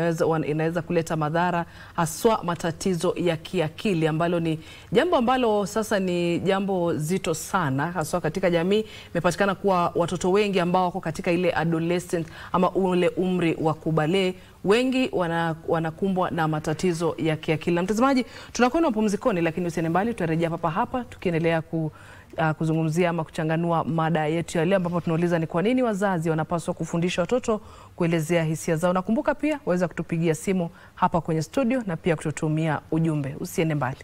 Speaker 1: inaweza kuleta madhara, haswa matatizo ya kiakili, ambalo ni jambo ambalo sasa ni jambo zito sana, haswa katika jamii. Imepatikana kuwa watoto wengi ambao wako katika ile adolescent ama ule umri wa kubale, wengi wanakumbwa na matatizo ya kiakili. Mtazamaji, tunakwenda mapumzikoni, lakini usiende mbali, tutarejea hapa tukiendelea kuzungumzia ama kuchanganua mada yetu ya leo, ambapo tunauliza ni kwa nini wazazi wanapaswa kufundisha watoto kuelezea hisia zao. Nakumbuka pia waweza kutupigia simu hapa kwenye studio na pia kututumia ujumbe. Usiende mbali.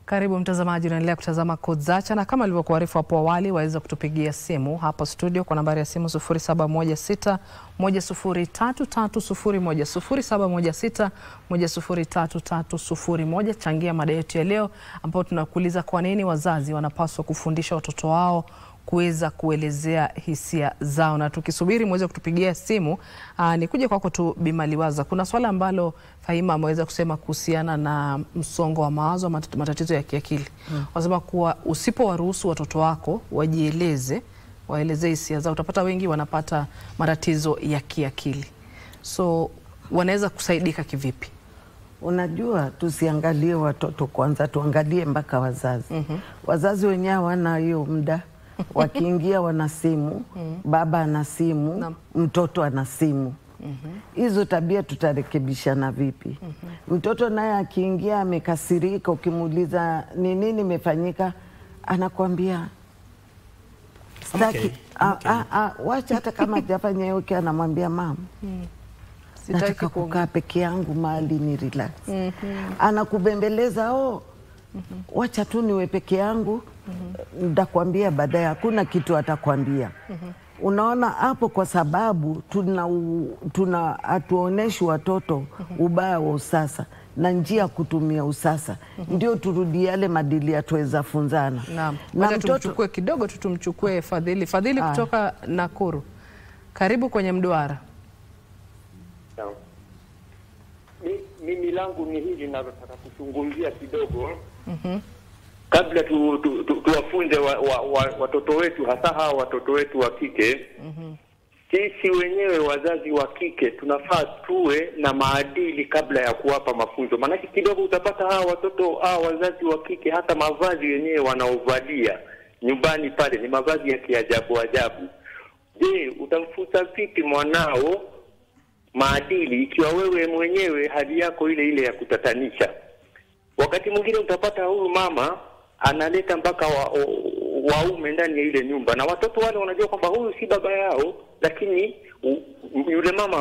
Speaker 1: Karibu mtazamaji, unaendelea kutazama Kuzacha, na kama nilivyokuarifu hapo awali, waweza kutupigia simu hapa studio kwa nambari ya simu 0716 1033010, 0716 Changia mada yetu ya leo, ambapo tunakuuliza kwa nini wazazi wanapaswa kufundisha watoto wao kuweza kuelezea hisia zao. Na tukisubiri muweze kutupigia simu, nikuje kwako tu Bimaliwaza. Kuna swala ambalo Fahima ameweza kusema kuhusiana na msongo wa mawazo, matatizo ya kiakili. Wanasema kuwa usipowaruhusu watoto wako waelezee hisia zao, utapata wengi wanapata matatizo ya kiakili. So wanaweza kusaidika kivipi?
Speaker 2: Unajua, tusiangalie watoto kwanza, tuangalie mpaka wazazi. Wazazi wenyewe hawana hiyo muda. wakiingia wana simu, baba ana simu, mtoto ana simu. Hizo tabia tutarekebishana vipi? Mtoto naye akiingia amekasirika, ukimuuliza ni nini imefanyika, anakuambia sitaki. Wacha hata kama hajafanya yote, anamwambia mama, nataka kukaa peke yangu mahali ni relax. Anakubembeleza, wacha tu niwe peke yangu, nitakwambia baadaye. Hakuna kitu atakwambia. Unaona hapo, kwa sababu hatuoneshi watoto ubaya wa usasa na njia kutumia usasa, ndio turudi yale madili yatuweza funzana.
Speaker 1: Na mtoto tumchukue kidogo, tumchukue Fadhili kutoka Nakuru. Karibu kwenye Mduara.
Speaker 6: Mimi langu ni hili, nataka kuzungumzia kidogo kabla tuwafunze watoto wetu, hasa hawa watoto wetu wa kike. Sisi wenyewe wazazi wa kike tunafaa tuwe na maadili kabla ya kuwapa mafunzo. Maana kidogo utapata hawa wazazi wa kike, hata mavazi yenyewe wanaovalia nyumbani pale ni mavazi ya kiajabu ajabu. Je, utamfunza vipi mwanao maadili ikiwa wewe mwenyewe hali yako ile ile ya kutatanisha? Wakati mwingine utapata huyu mama analeta mpaka waume ndani ya ile nyumba, na watoto wale wanajua kwamba huyu si baba yao, lakini yule mama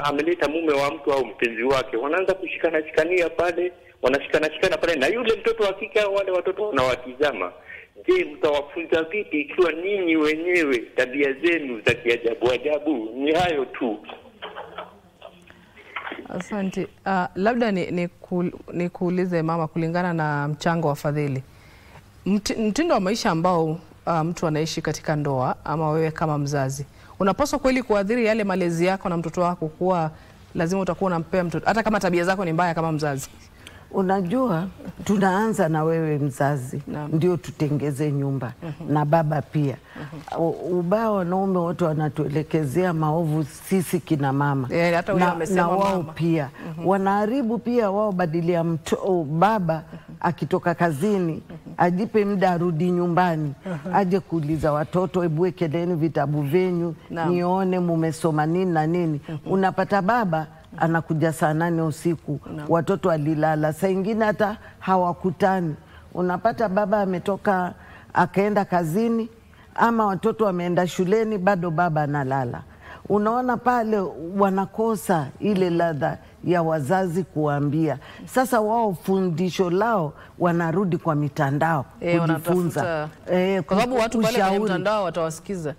Speaker 6: ameleta mume wa mtu au mpenzi wake. Wanaanza shikania pale, wanashikana pale, na yule mtoto wa kike wale watoto wanawatizama. Je, mtawafunza vipi ikiwa ninyi wenyewe tabia zenu za kiajabu ajabu? Ni hayo tu.
Speaker 1: Asante. Labda nikuulize mama, kulingana na mchango wa Fadhili, mtindo wa maisha ambao mtu anaishi katika ndoa, ama wewe kama mzazi, unapaswa kweli kuadhiri yale malezi yako na mtoto wako, kuwa lazima utakuwa unampea mtoto hata kama tabia zako ni mbaya kama mzazi?
Speaker 2: Unajua, tunaanza na wewe mzazi, ndio tutengeze nyumba, na baba pia. Ubaya wanaume wote wanatuelekezea maovu sisi kina mama, na wao pia wanaharibu pia. Wao badilia baba akitoka kazini ajipe muda arudi nyumbani, aje kuuliza watoto, hebu wekeleni vitabu venyu nione mumesoma nini na nini. Unapata baba anakuja saa 8 usiku, watoto walilala, saa ingine hata hawakutani. Unapata baba ametoka akaenda kazini, ama watoto wameenda shuleni, bado baba analala. Unaona pale wanakosa ile ladha ya wazazi kuambia. Sasa wao fundisho lao wanarudi kwa mitandao kujifunza,
Speaker 1: kwa sababu watu pale kwenye mitandao watawasikiza.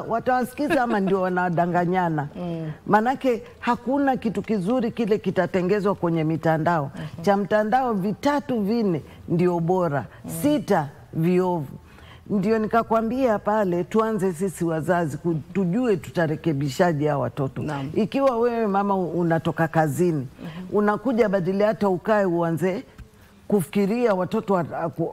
Speaker 2: Watawasikiza ama ndio wanadanganyana. Manake hakuna kitu kizuri kile kitatengezwa kwenye mitandao. Cha mtandao 3 4 ndio bora, 6 viovu. Ndio nikakwambia pale tuanze sisi wazazi tujue tutarekebishaje hao watoto. Ikiwa wewe mama unatoka kazini, unakuja badala hata ukae uanze kufikiria watoto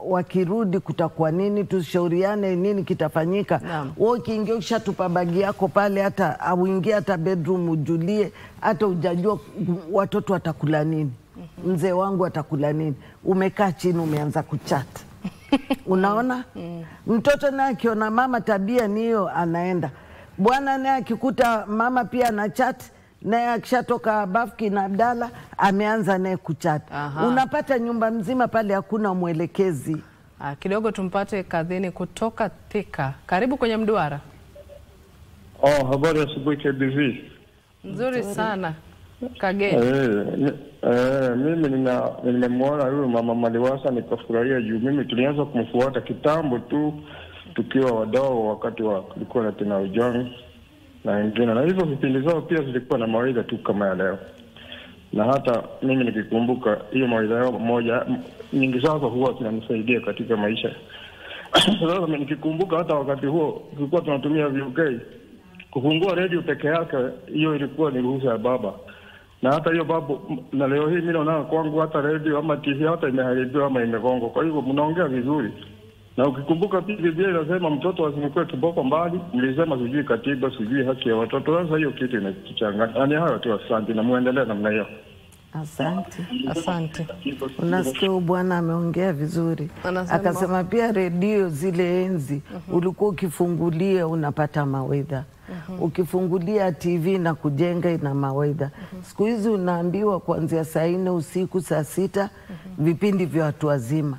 Speaker 2: wakirudi kutakuwa nini, tushauriane nini kitafanyika. Wewe ukiingia ushatupa bagi yako pale, hata auingia hata bedroom ujulie, hata ujajua watoto watakula nini, mzee wangu atakula nini. Umekaa chini umeanza kuchat. Unaona? Mtoto naye akiona mama tabia ni hiyo anaenda. Bwana naye akikuta mama pia ana chat, naye akishatoka bafki na Abdalla ameanza naye kuchat. Unapata nyumba mzima pale hakuna mwelekezi.
Speaker 1: Kidogo tumpate Kadhini kutoka Thika. Karibu kwenye Mduara.
Speaker 7: Habari ya asubuhi KBV.
Speaker 1: Nzuri sana. Kageni.
Speaker 7: Mimi nimemwona huyu mama Maliwasa nikafurahia juu mimi tulianza kumfuata kitambo tu tukiwa wadogo, wakati kulikuwa na Tina Ujong na wengine, na hivyo vipindi zao pia zilikuwa na mawaidha tu kama ya leo. Na hata mimi nikikumbuka hiyo mawaidha yao moja nyingi sasa huwa zinanisaidia katika maisha. Sasa nikikumbuka hata wakati huo tulikuwa tunatumia VK kufungua radio peke yake, hiyo ilikuwa ni ruhusa ya baba. Na hata hiyo babu, na leo hii mimi naona kwangu hata radio ama TV hata imeharibiwa ama imegongwa. Kwa hivyo mnaongea vizuri. Na ukikumbuka pia Biblia inasema mtoto asimkwe kiboko mbali, mlisema sijui katiba, sijui haki ya watoto. Sasa hiyo kitu inatuchanganya. Yaani hayo tu, asante na muendelee namna hiyo.
Speaker 2: Asante.
Speaker 1: Asante.
Speaker 2: Unasikia bwana ameongea vizuri. Akasema pia redio zile enzi ulikuwa ukifungulia unapata mawaidha. Ukifungulia TV na kujenga ina mawaidha. Siku hizi unaambiwa kuanzia saa 4 usiku, saa 6 vipindi vya watu wazima.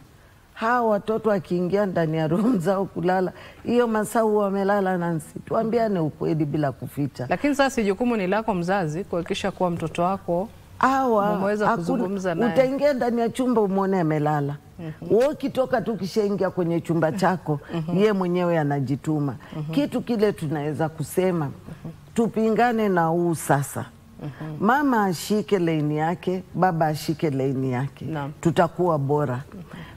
Speaker 2: Hawa watoto wakiingia ndani ya room zao kulala, hiyo masaa wamelala Nancy. Tuambiane ukweli bila kuficha.
Speaker 1: Lakini sasa jukumu ni lako mzazi kuhakikisha kuwa mtoto wako umeweza kuzungumza naye.
Speaker 2: Utaingia ndani ya chumba umwone amelala. Wewe ukitoka tu kishaingia kwenye chumba chako, ye mwenyewe anajituma. Kitu kile tunaweza kusema, tupingane na huu sasa. Mama ashike laini yake, baba ashike laini yake. Tutakuwa bora.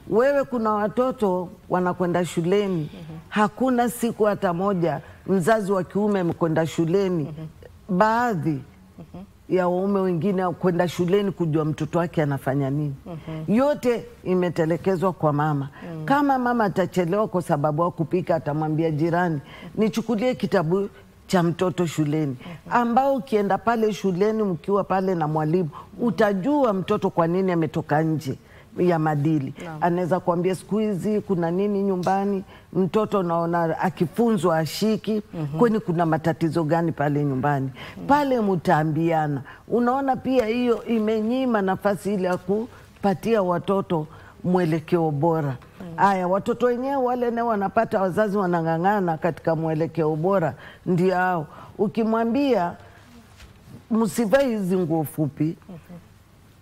Speaker 2: Wewe kuna watoto wanakwenda shuleni, hakuna siku hata moja mzazi wa kiume mkwenda shuleni. Baadhi ya waume wengine kwenda shuleni kujua mtoto wake anafanya nini. Yote imetelekezwa kwa mama. Kama mama atachelewa kwa sababu wa kupika, atamwambia jirani, nichukulie kitabu cha mtoto shuleni, ambao ukienda pale shuleni mkiwa pale na mwalimu utajua mtoto kwa nini ametoka nje ya madili. Anaweza kuambia siku hizi kuna nini nyumbani, mtoto naona akifunzwa ashiki, kwani kuna matatizo gani pale nyumbani. Pale mtaambiana. Unaona pia hiyo imenyima nafasi ile ya kupatia watoto mwelekeo bora. Aya, watoto wenyewe wale nao wanapata wazazi wanang'ang'ana katika mwelekeo bora, ndio hao. Ukimwambia msivae hizi nguo fupi,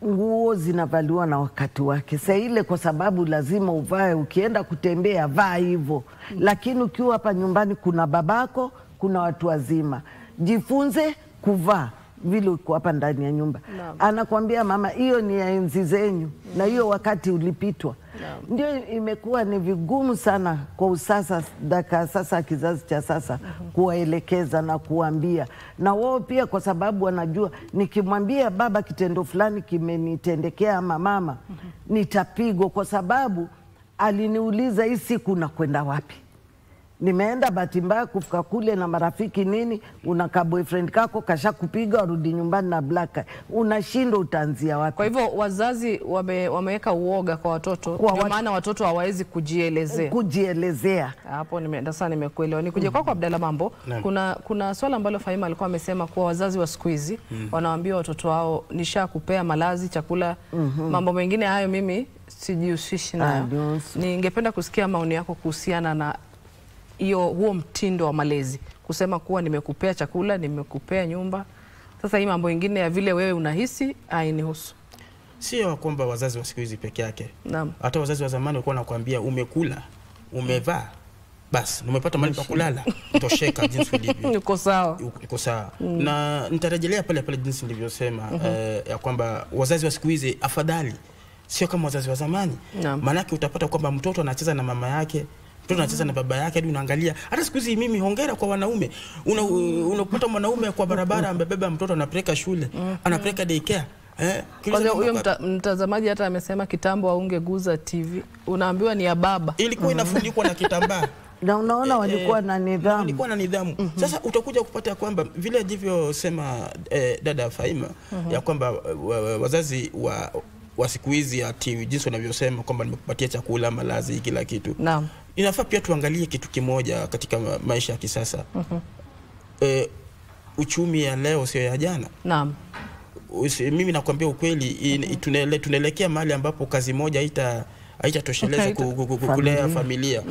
Speaker 2: nguo zinavaliwa na wakati wake. Sasa ile kwa sababu lazima uvae, ukienda kutembea vaa hivyo. Lakini ukiwa hapa nyumbani kuna babako, kuna watu wazima. Jifunze kuvaa vile uko hapa ndani ya nyumba. Anakuambia mama, hiyo ni ya enzi zenyu na hiyo wakati ulipitwa. Ndio imekuwa ni vigumu sana kwa usasa sasa kizazi cha sasa kuwaelekeza na kuambia. Na wao pia kwa sababu wanajua nikimwambia baba kitendo fulani kimenitendekea ama mama nitapigwa kwa sababu aliniuliza hii siku unakwenda wapi. Nimeenda bahati mbaya kufika kule na marafiki nini, unaka boyfriend kako kasha kupiga warudi nyumbani na black. Unashindwa utaanzia wapi? Kwa
Speaker 1: hivyo wazazi wameweka uoga kwa watoto, kwa maana watoto hawawezi kujielezea. Hapo nimekuelewa. Nikuje kwako Abdalla Mambo. Kuna swala ambalo Fahima alikuwa amesema kuwa wazazi wa siku hizi wanawaambia watoto wao nishakupea malazi, chakula, mambo mengine hayo mimi sijihusishi nayo. Ningependa kusikia maoni yako kuhusiana na huo mtindo wa malezi, kusema kuwa nimekupea chakula, nimekupea nyumba, sasa hii mambo mengine ya vile wewe unahisi hainihusu.
Speaker 3: Sio kwamba wazazi wa siku hizi peke yake. Hata wazazi wa zamani walikuwa wanakuambia umekula, umevaa, basi umepata mahali pa kulala, utosheka jinsi ulivyo.
Speaker 1: Uko sawa.
Speaker 3: Uko sawa. Na nitarejelea pale jinsi nilivyosema ya kwamba wazazi wa siku hizi afadhali sio kama wazazi wa zamani. Maana utapata kwamba mtoto anacheza na mama yake, mtoto anacheza na baba yake, hadi unaangalia. Hata siku hizi mimi hongera kwa wanaume. Unapata mwanaume kwa barabara amebeba mtoto anapeleka shule, anapeleka daycare.
Speaker 1: Kwa huyo mtazamaji hata amesema kitambo aungeguza TV. Unaambiwa ni ya baba.
Speaker 3: Ilikuwa inafundikwa na kitambaa.
Speaker 2: Na unaona walikuwa na nidhamu.
Speaker 3: Walikuwa na nidhamu. Sasa utakuja kupata kwamba vile alivyosema dada Fahima ya kwamba wazazi wa siku hizi ati jinsi wanavyosema kwamba nimekupatia chakula, malazi, kila kitu. Inafaa pia tuangalie kitu kimoja katika maisha ya kisasa. Uchumi ya leo sio ya jana. Mimi nakwambia ukweli, tunaelekea mahali ambapo kazi moja haitatosheleza kulea familia.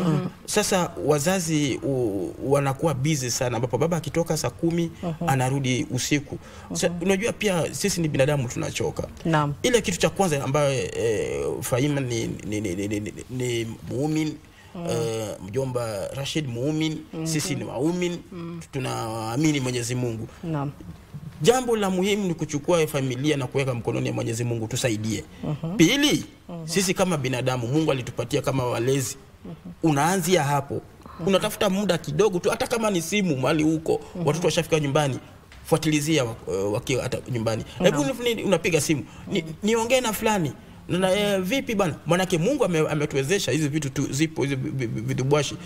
Speaker 3: Sasa wazazi wanakuwa busy sana, ambapo baba akitoka saa 10 anarudi usiku. Unajua pia sisi ni binadamu tunachoka. Ile kitu cha kwanza ambayo Fahima ni muumini, mjomba Rashid muumini, sisi ni waumini, tunaamini Mwenyezi Mungu. Jambo la muhimu ni kuchukua familia na kuweka mkononi ya Mwenyezi Mungu, tusaidie. Pili, sisi kama binadamu Mungu alitupatia kama walezi. Unaanzia hapo. Unatafuta muda kidogo tu, hata kama ni simu mahali huko, watoto washafika nyumbani, fuatilizia wakiwa hata nyumbani. Hebu unapiga simu, niongee na fulani. Na vipi bana? Manake Mungu ametuwezesha hizi vitu tu zipo, hizi vidubwashi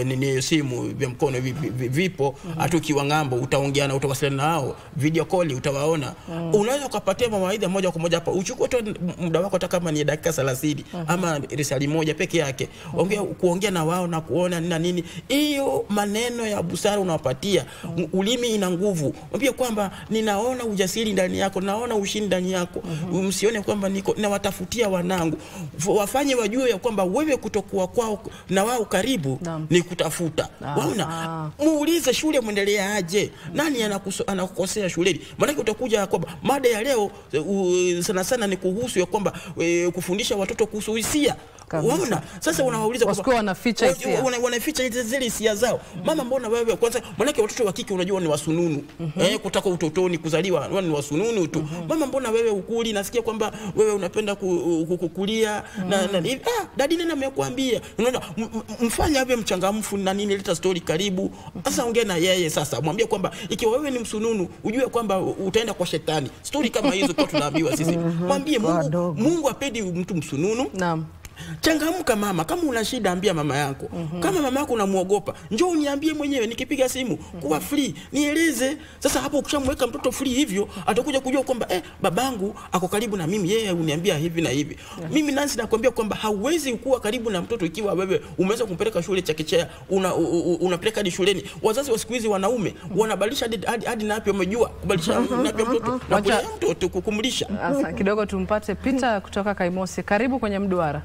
Speaker 3: ni simu vya mkono vipo, hata ukiwa ngambo utaongea na utawasiliana nao, video call utawaona. Unaweza kupatia mawaidha moja kwa moja hapa. Uchukue tu muda wako hata kama ni dakika 30 ama risali moja peke yake. Kuongea na wao na kuona nini. Hiyo maneno ya busara unawapatia. Ulimi ina nguvu. Mwambie kwamba ninaona ujasiri ndani yako, naona ushindi ndani yako. Msione kwamba niko na watafutia wanangu. Wafanye wajue ya kwamba wewe kutokuwa kwao na wao karibu ni kutafuta. Waona? Muulize shule muendelea aje? Nani anakukosea shuleni? Maana utakuja kwamba mada ya leo sana sana ni kuhusu ya kwamba kufundisha watoto kuhusu hisia. Waona? Sasa unawauliza
Speaker 1: kwamba wanaficha hisia.
Speaker 3: Wanaficha zile hisia zao. Mama, mbona wewe kwanza, maana watoto wa kike unajua ni wasununu. Kutoka utotoni kuzaliwa ni wasununu tu. Mama, mbona wewe ukuli? Nasikia kwamba wewe unapenda kukulia na dadi nani amekuambia? Unaona, mfanye awe mchangamfu na nini, leta story karibu. Sasa ongea na yeye sasa. Mwambie kwamba ikiwa wewe ni msununu, ujue kwamba utaenda kwa shetani. Story kama hizo kwa tunaambiwa sisi. Mwambie Mungu apendi mtu msununu.
Speaker 1: Naam.
Speaker 3: Changamka mama, kama una shida ambia mama yako. Kama mama yako unamuogopa, njoo uniambie mwenyewe, nikipiga simu kuwa free, nieleze. Sasa hapo ukishamweka mtoto free hivyo, atakuja kujua kwamba babangu ako karibu na mimi, yeye uniambia hivi na hivi. Mimi Nancy nakwambia kwamba hauwezi kuwa karibu na mtoto ikiwa wewe umeweza kumpeleka shule chekechea, unapeleka hadi shuleni. Wazazi wa siku hizi wanaume wanabadilisha hadi na hapo umejua kubadilisha na hapo mtoto na kulea mtoto kukumlisha.
Speaker 1: Sasa kidogo tumpate Peter kutoka Kaimosi. Karibu kwenye mduara.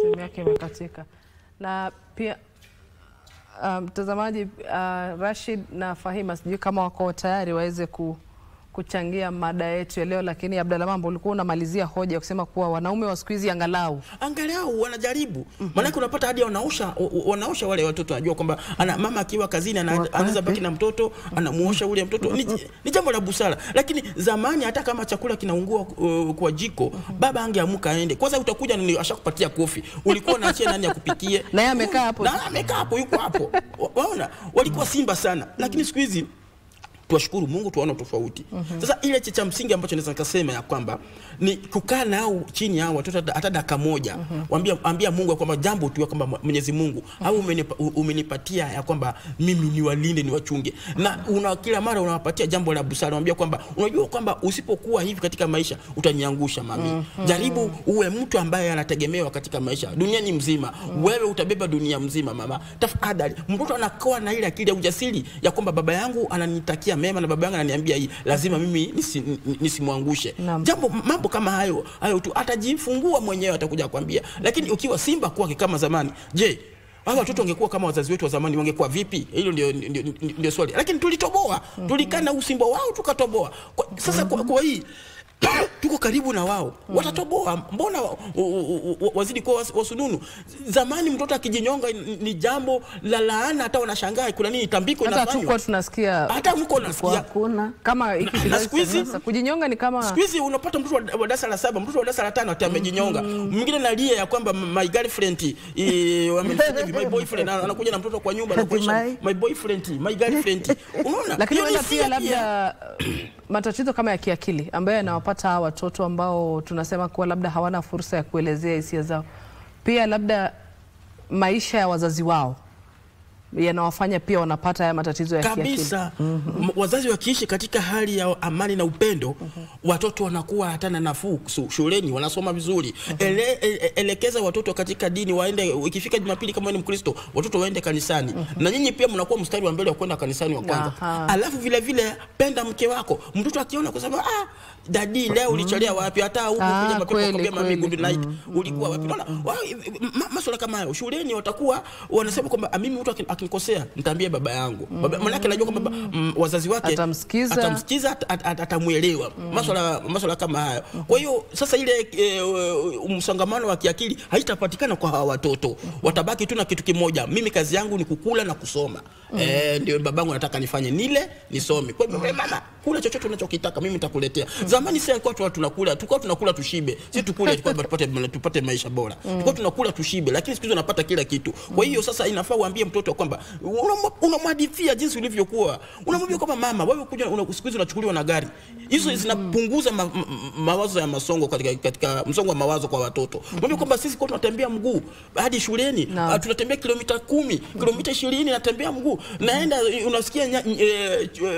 Speaker 1: Simu yake imekatika. Na pia mtazamaji Rashid na Fahima, sijui kama wako tayari waweze kuchangia mada yetu ya leo, lakini Abdalla Mambo, ulikuwa unamalizia hoja kusema kuwa wanaume wa siku hizi angalau
Speaker 3: wanajaribu. Maana unapata hadi wanaosha wale watoto, anajua kwamba mama akiwa kazini anaweza baki na mtoto, anamuosha ule mtoto. Ni jambo la busara. Lakini zamani hata kama chakula kinaungua kwa jiko, baba angeamka aende. Kwanza utakuja ni ashakupatia kofi. Ulikuwa unaachia nani akupikie?
Speaker 1: Na yeye amekaa hapo.
Speaker 3: Na amekaa hapo, yuko hapo. Waona? Walikuwa simba sana. Lakini siku hizi tuwashukuru Mungu, tuona tofauti. Sasa ile cha msingi ambacho naweza kusema ya kwamba ni kukaa nao chini hao watoto hata dakika moja. Ambia Mungu kwamba jambo tu kwamba Mwenyezi Mungu au umenipatia ya kwamba mimi niwalinde, niwachunge. Na kila mara unawapatia jambo la busara. Mwambia kwamba unajua kwamba usipokuwa hivi katika maisha utaniangusha mami. Jaribu uwe mtu ambaye anategemewa katika maisha. Dunia ni mzima. Wewe utabeba dunia mzima mama. Tafadhali mtoto anakuwa na ile akili ya ujasiri ya kwamba baba yangu ananitakia mema na baba yangu ananiambia hii, lazima mimi nisimwangushe. Mambo kama hayo tu atajifungua mwenyewe, atakuja kuambia. Lakini ukiwa simba kwake kama zamani, je, hawa watoto wangekuwa kama wazazi wetu wa zamani wangekuwa vipi? Hilo ndio swali. Lakini tulitoboa, tulikana usimba wao tukatoboa. Sasa kwa hii tuko karibu na wao, watatoboa. Mbona wazidi kuwa wasununu? Zamani mtoto akijinyonga ni jambo la laana, hata wanashangaa kuna nini tambiko inafanywa. Hata mko nasikia
Speaker 2: hakuna
Speaker 1: kama sasa kujinyonga ni kama
Speaker 3: siku hizi unapata mtoto wa darasa la 7, mtoto wa darasa la 5 atamejinyonga. Mwingine analia ya kwamba my girlfriend wamenifanya my boyfriend, anakuja na mtoto kwa nyumba na kuisha my boyfriend, my girlfriend. Unaona?
Speaker 1: Lakini pia labda matatizo kama ya kiakili ambayo yanawapata watoto ambao tunasema kuwa labda hawana fursa ya kuelezea hisia zao. Pia labda maisha ya wazazi wao yanawafanya pia wanapata haya matatizo ya kiakili.
Speaker 3: Kabisa. Wazazi wakiishi katika hali ya amani na upendo, watoto wanakuwa hata na nafuu shuleni, wanasoma vizuri. Elekeza watoto katika dini, waende ikifika Jumapili kama ni Mkristo, watoto waende kanisani. Na nyinyi pia mnakuwa mstari wa mbele wa kwenda kanisani wa kwanza. Alafu vile vile penda mke wako. Mtoto akiona kusema dadi leo ulichelea wapi? Hata huko kwenye mapepo kwa mami good night ulikuwa wapi? Unaona? Masuala kama hayo shuleni watakuwa wanasema kwamba mimi mtu akinikosea nitaambia baba yangu. Maana yake anajua kwamba wazazi wake atamsikiza, atamuelewa. Masuala kama hayo. Kwa hiyo sasa ile msongamano wa kiakili haitapatikana kwa hawa watoto. Watabaki tu na kitu kimoja, mimi kazi yangu ni kukula na kusoma. Ndio babangu anataka nifanye nile nisome. Kwa hiyo mama kula chochote unachokitaka, mimi nitakuletea. Zamani sisi tulikuwa tunakula tushibe. Sisi tukule kwamba tupate maisha bora. Tulikuwa tunakula tushibe, lakini siku hizi unapata kila kitu. Kwa hiyo sasa inafaa uambie mtoto kwamba unamhadithia jinsi ulivyokuwa. Unamwambia kwamba mama, wewe kuja siku hizi unachukuliwa na gari. Hizo zinapunguza mawazo ya masongo katika msongo wa mawazo kwa watoto. Mwambie kwamba sisi kwa tunatembea mguu hadi shuleni, tunatembea kilomita 10, kilomita 20 natembea mguu. Naenda unasikia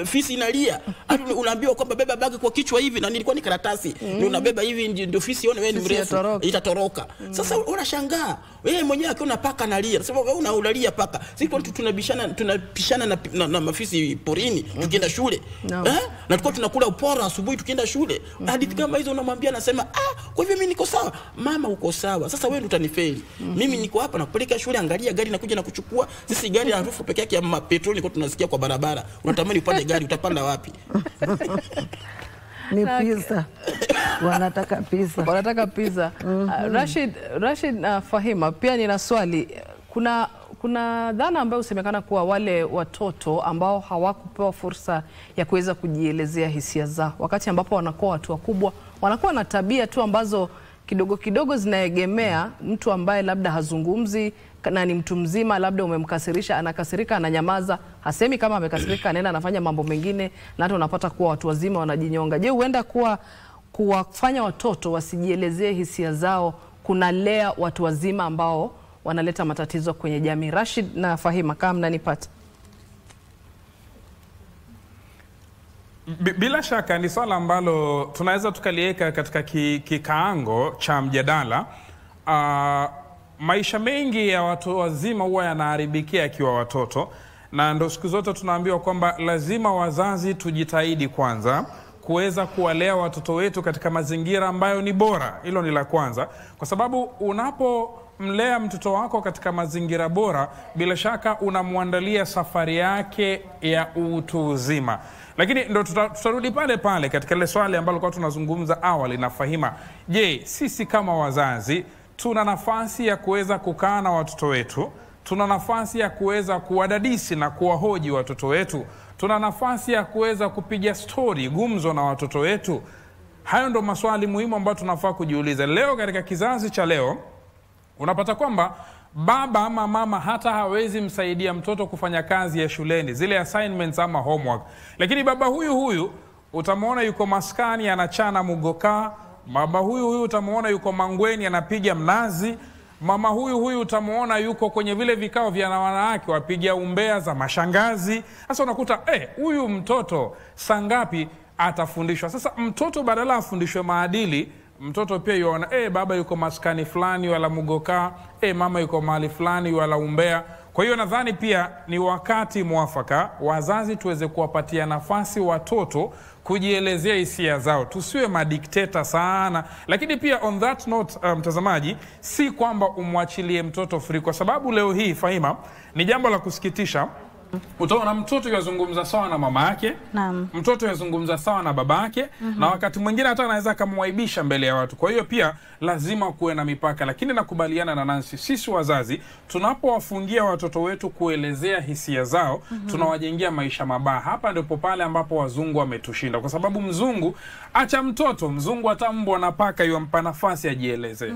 Speaker 3: fisi inalia. Hadi unaambiwa kwamba beba bagi kwa kichwa hivi, na nilikuwa ni karatasi. Ni unabeba hivi ndio fisi ione wewe ni mrefu, itatoroka. Sasa unashangaa. Wewe mwenyewe akiona paka analia. Sasa wewe unalia paka. Sisi tunapishana na mafisi porini tukienda shule. Na tulikuwa tunakula upora asubuhi tukienda shule. Hadithi kama hizo unamwambia, anasema kwa hivyo mimi niko sawa. Mama uko sawa. Sasa wewe utanifeli. Mimi niko hapa na kupeleka shule, angalia gari inakuja na kuchukua. Sisi gari ya harufu peke yake ya petroli kwa tunasikia kwa barabara. Unatamani upande gari, utapanda wapi?
Speaker 2: Ni pizza. Wanataka pizza.
Speaker 1: Wanataka pizza. Rashid Fahima, pia nina swali. Kuna dhana ambayo usemekana kuwa wale watoto ambao hawakupewa fursa ya kuweza kujielezea hisia zao, wakati ambapo wanakuwa watu wakubwa, wanakuwa na tabia tu ambazo kidogo kidogo zinaegemea mtu ambaye labda hazungumzi na ni mtu mzima, labda umemkasirisha, anakasirika, ananyamaza, hasemi kama amekasirika, anaenda anafanya mambo mengine, na hata unapata kuwa watu wazima wanajinyonga. Je, huenda kuwafanya watoto wasijielezee hisia zao kunalea watu wazima ambao wanaleta matatizo kwenye jamii? Rashid na Fahima, kama mnanipata.
Speaker 4: Bila shaka ni swala ambalo tunaweza tukaliweka katika kikaango cha mjadala. Maisha mengi ya watu wazima huwa yanaharibikia akiwa watoto, na ndo siku zote tunaambiwa kwamba lazima wazazi tujitahidi kwanza kuweza kuwalea watoto wetu katika mazingira ambayo ni bora. Hilo ni la kwanza, kwa sababu unapomlea mtoto wako katika mazingira bora, bila shaka unamwandalia safari yake ya utu uzima. Lakini ndo tutarudi pale katika ile swali ambalo kwa tunazungumza awali na Fahima. Je, sisi kama wazazi tuna nafasi ya kuweza kukaa na watoto wetu? Tuna nafasi ya kuweza kuwadadisi na kuwahoji watoto wetu? Tuna nafasi ya kuweza kupiga story, gumzo na watoto wetu? Hayo ndo maswali muhimu ambayo tunafaa kujiuliza. Leo katika kizazi cha leo unapata kwamba baba ama mama hata hawezi msaidia mtoto kufanya kazi ya shuleni, zile assignments ama homework. Lakini baba huyu utamuona yuko maskani anachana mugoka. Baba huyu utamuona yuko mangweni anapiga mnazi. Mama huyu utamuona yuko kwenye vile vikao vya wanawake wapiga umbea za mashangazi. Sasa unakuta huyu mtoto sangapi atafundishwa? Sasa mtoto badala afundishwe maadili, mtoto pia yuona baba yuko maskani fulani wala mugoka, mama yuko mahali fulani wala umbea. Kwa hiyo nadhani pia ni wakati mwafaka wazazi tuweze kuwapatia nafasi watoto kujielezea hisia zao. Tusiwe madikteta sana. Lakini pia on that note, mtazamaji, si kwamba umwachilie mtoto free, kwa sababu leo hii Fahima, ni jambo la kusikitisha. Utaona mtoto yazungumza sawa na mama yake, mtoto yazungumza sawa na baba yake, na wakati mwingine hata anaweza kumwaibisha mbele ya watu. Kwa hiyo pia lazima kuwe na mipaka. Lakini nakubaliana na Nancy, sisi wazazi tunapowafungia watoto wetu kuelezea hisia zao, tunawajengea maisha mabaya. Hapa ndipo pale ambapo wazungu wametushinda, kwa sababu mzungu acha mtoto, mzungu hata mbwa na paka yumpa nafasi ajieleze.